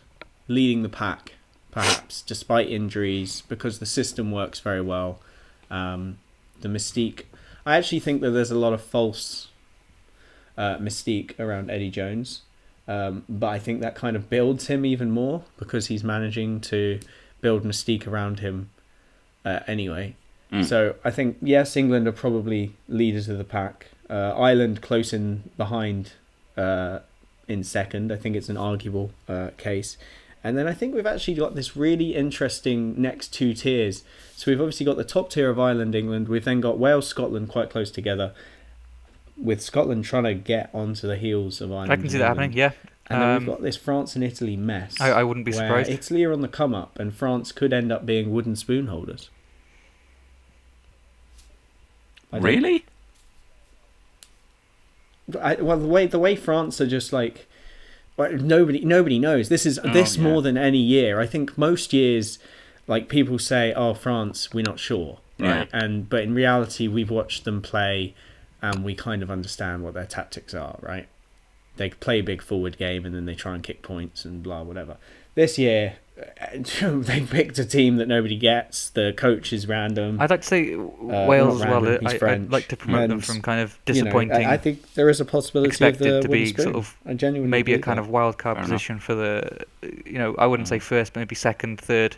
leading the pack, perhaps, despite injuries, because the system works very well. The mystique. I actually think that there's a lot of false mystique around Eddie Jones, but I think that kind of builds him even more because he's managing to build mystique around him anyway. So I think, yes, England are probably leaders of the pack. Ireland close in behind in second. I think it's an arguable case. And then I think we've actually got this really interesting next two tiers. So we've obviously got the top tier of Ireland, England. We've then got Wales, Scotland quite close together, with Scotland trying to get onto the heels of Ireland. I can see that happening, yeah. And then we've got this France and Italy mess. I wouldn't be surprised. Italy are on the come up, and France could end up being wooden spoon holders. Really? Well, the way France are just like, nobody knows. This more than any year. I think most years, like people say, "Oh, France, we're not sure," right? Yeah. But in reality, we've watched them play, and we kind of understand what their tactics are, right? They play a big forward game, and then they try and kick points and blah whatever. This year, they picked a team that nobody gets. The coach is random. I'd like to say Wales as well. I'd like to promote them from kind of disappointing. I think there is a possibility of the to be sort of maybe a kind of wild card position for the, I wouldn't say first, but maybe second, third,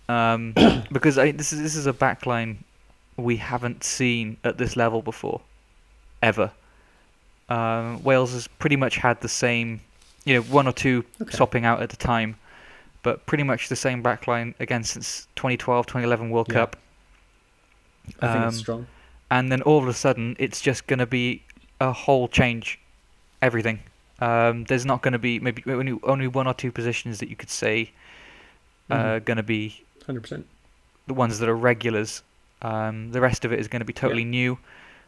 because this is a backline we haven't seen at this level before, ever. Wales has pretty much had the same, one or two swapping out at a time, but pretty much the same backline again since 2012, 2011 World Cup. I think it's strong. And then all of a sudden, it's just going to be a whole change, everything. There's not going to be maybe only one or two positions that you could say going to be 100%. The ones that are regulars. The rest of it is going to be totally new.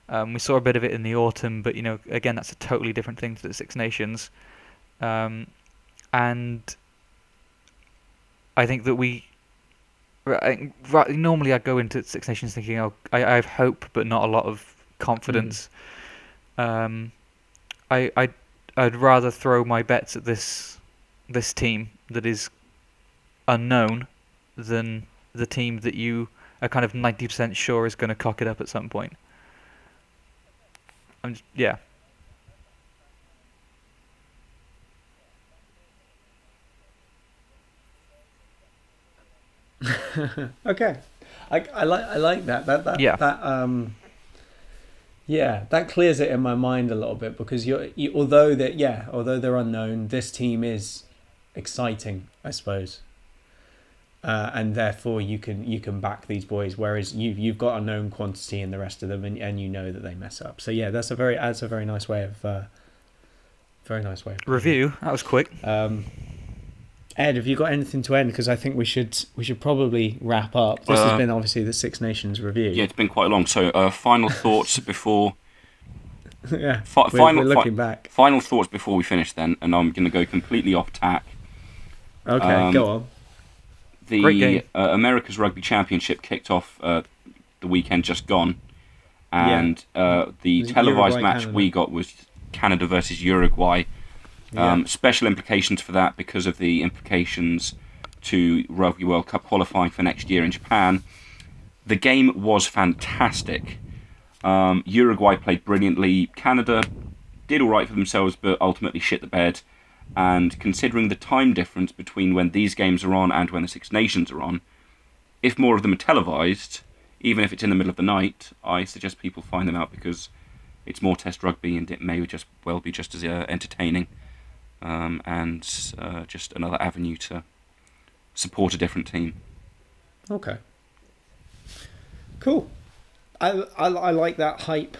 We saw a bit of it in the autumn, but again, that's a totally different thing to the Six Nations. And I think that normally I go into Six Nations thinking, I have hope, but not a lot of confidence. I'd rather throw my bets at this team that is unknown than the team that you are kind of 90% sure is going to cock it up at some point. Yeah. Okay, I like that. That clears it in my mind a little bit, because although they're unknown, this team is exciting, I suppose, and therefore you can back these boys, whereas you've got a known quantity in the rest of them, and you know that they mess up. So yeah, that's a very nice way of review. That was quick. Ed, have you got anything to end? Because I think we should probably wrap up. This has been obviously the Six Nations review. Yeah, it's been quite long. So final thoughts before Yeah, Final, we're looking back. Final thoughts before we finish then, and I'm going to go completely off tack. Okay, go on. Great game. The America's Rugby Championship kicked off the weekend just gone, and the televised Uruguay, match Canada. we got was Canada versus Uruguay. Special implications for that because of the implications to Rugby World Cup qualifying for next year in Japan. The game was fantastic. Uruguay played brilliantly. Canada did all right for themselves, but ultimately shit the bed. And considering the time difference between when these games are on and when the Six Nations are on, if more of them are televised, even if it's in the middle of the night, I suggest people find them out because it's more Test rugby and it may just well be just as entertaining and just another avenue to support a different team. Okay. Cool. I like that hype.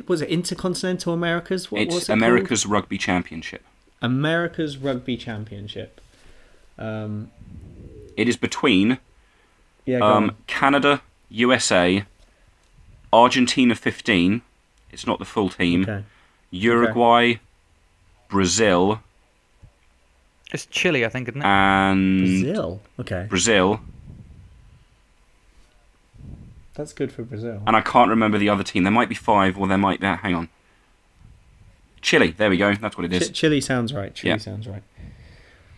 Was it Intercontinental Americas? It's America's Rugby Championship. America's Rugby Championship. It is between go on. Canada, USA, Argentina 15. It's not the full team. Okay. Uruguay, Brazil, It's Chile, I think, isn't it? and Brazil. Okay. Brazil. That's good for Brazil. And I can't remember the other team. There might be 5, or there might be... Hang on. Chile. There we go. That's what it is. Chile sounds right. Chile sounds right.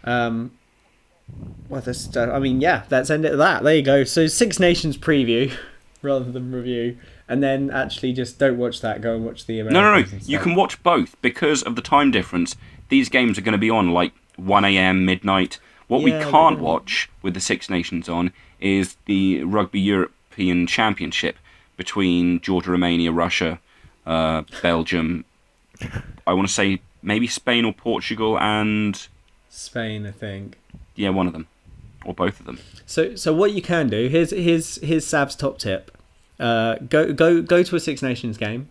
Well, that's... I mean, yeah, that's end it at that. There you go. So Six Nations preview rather than review. And then actually just don't watch that. Go and watch the Americans. No. You can watch both because of the time difference. These games are going to be on like 1 a.m, midnight. What we can't watch with the Six Nations on is the Rugby European Championship between Georgia, Romania, Russia, Belgium. I want to say maybe Spain or Portugal and... Spain, I think. Yeah, one of them. Or both of them. So what you can do, here's Sav's top tip. Go to a Six Nations game,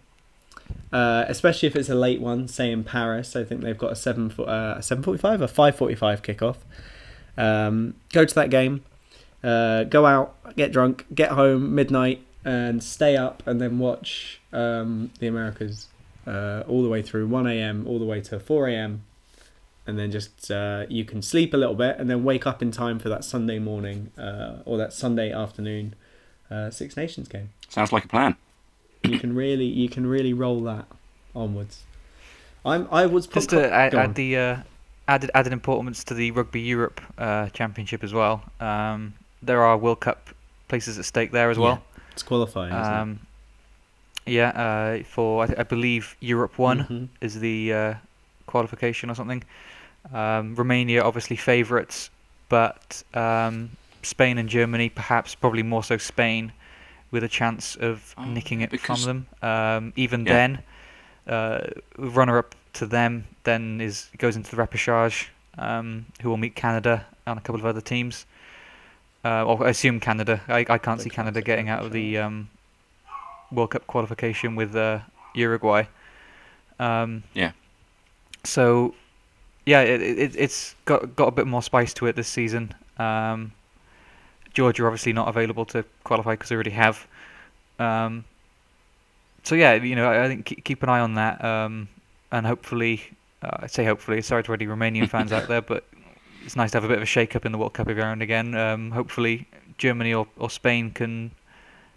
especially if it's a late one, say in Paris. I think they've got a 7:45 or 5:45 kickoff. Go to that game, go out, get drunk, get home midnight, and stay up, and then watch the Americas all the way through 1 a.m. all the way to 4 a.m. And then just you can sleep a little bit, and then wake up in time for that Sunday morning or that Sunday afternoon Six Nations game. Sounds like a plan. You can really roll that onwards. I was just to add the added importance to the Rugby Europe Championship as well. There are World Cup places at stake there as well. It's qualifying, isn't it? For I believe Europe 1 is the qualification or something. Romania obviously favourites, but Spain and Germany, probably more so Spain, with a chance of nicking it from them. Then, runner-up to them then goes into the repechage, who will meet Canada and a couple of other teams. Or I assume Canada. I can't see Canada getting out of the World Cup qualification with Uruguay. So, it's got a bit more spice to it this season. Georgia obviously not available to qualify because they already have. So yeah, I think keep an eye on that, and hopefully, I say hopefully. Sorry to any Romanian fans out there, but it's nice to have a bit of a shake-up in the World Cup every now and again. Hopefully, Germany or Spain can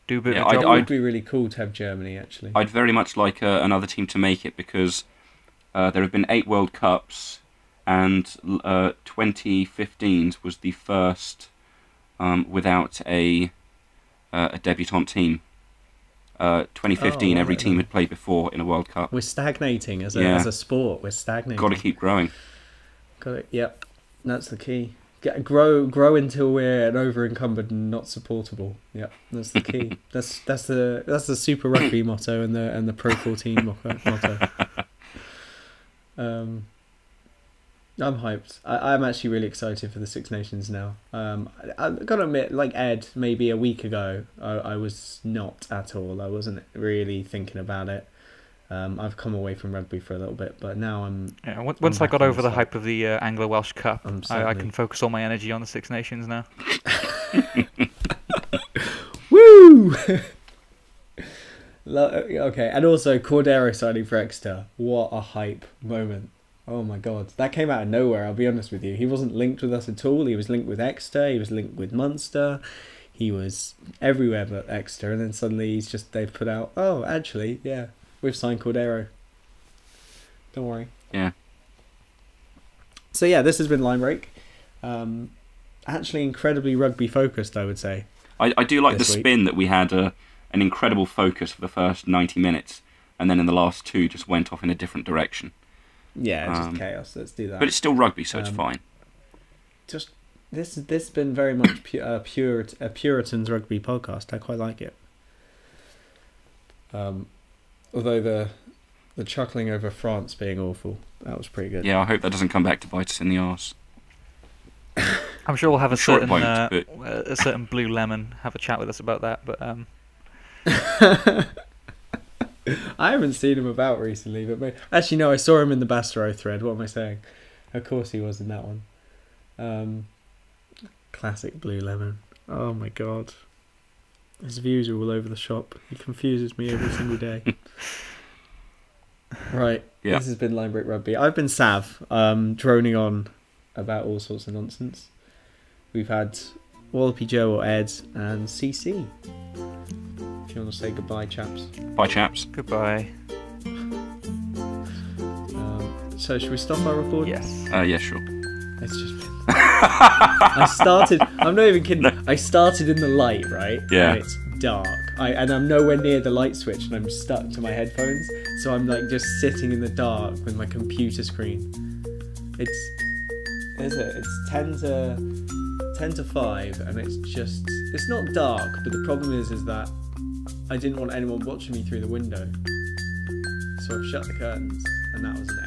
do a bit of a job. It would be really cool to have Germany actually. I'd very much like another team to make it because there have been 8 World Cups, and 2015's was the first. Without a debutant team. 2015, every team had played before in a World Cup. We're stagnating as a sport. We're stagnating. Got to keep growing. Got it. Yep, that's the key. Grow until we're an over-encumbered and not supportable. Yep, that's the key. that's the Super Rugby motto and the Pro 14 motto. I'm hyped. I'm actually really excited for the Six Nations now. I've got to admit, like Ed, maybe a week ago, I was not at all. I wasn't really thinking about it. I've come away from rugby for a little bit, but now I'm... Yeah, once I got over the hype of the Anglo-Welsh Cup, I can focus all my energy on the Six Nations now. Woo! Okay, and also Cordero signing for Exeter. What a hype moment. Oh my god. That came out of nowhere, I'll be honest with you. He wasn't linked with us at all. He was linked with Exeter, he was linked with Munster. He was everywhere but Exeter, and then suddenly they've put out, oh, actually, yeah, we've signed Cordero. Don't worry. Yeah. So yeah, this has been Linebreak. Actually incredibly rugby focused, I would say. I do like the this week. spin that we had an incredible focus for the first 90 minutes, and then in the last 2 just went off in a different direction. Yeah, just chaos. Let's do that. But it's still rugby, so it's fine. Just this has been very much a Puritan's rugby podcast. I quite like it. Although the chuckling over France being awful, that was pretty good. Yeah, I hope that doesn't come back to bite us in the arse. I'm sure we'll have a sure certain blue lemon have a chat with us about that, but I haven't seen him about recently, but actually no, I saw him in the Bastereau thread. What am I saying? Of course he was in that one. Classic blue lemon. Oh my god, his views are all over the shop. He confuses me every single day. Right, yeah. This has been Linebreak Rugby. I've been Sav, droning on about all sorts of nonsense. We've had WalopyJoe or Ed and CC. If you want to say goodbye, chaps. Bye, chaps. goodbye. So should we stop our recording? Yes. Yeah, sure. It's just been... I'm not even kidding. I started in the light, right? Yeah. And it's dark. And I'm nowhere near the light switch, and I'm stuck to my headphones. So I'm like just sitting in the dark with my computer screen. It's 10 to 5, and it's not dark, but the problem is that I didn't want anyone watching me through the window. So I've shut the curtains, and that was an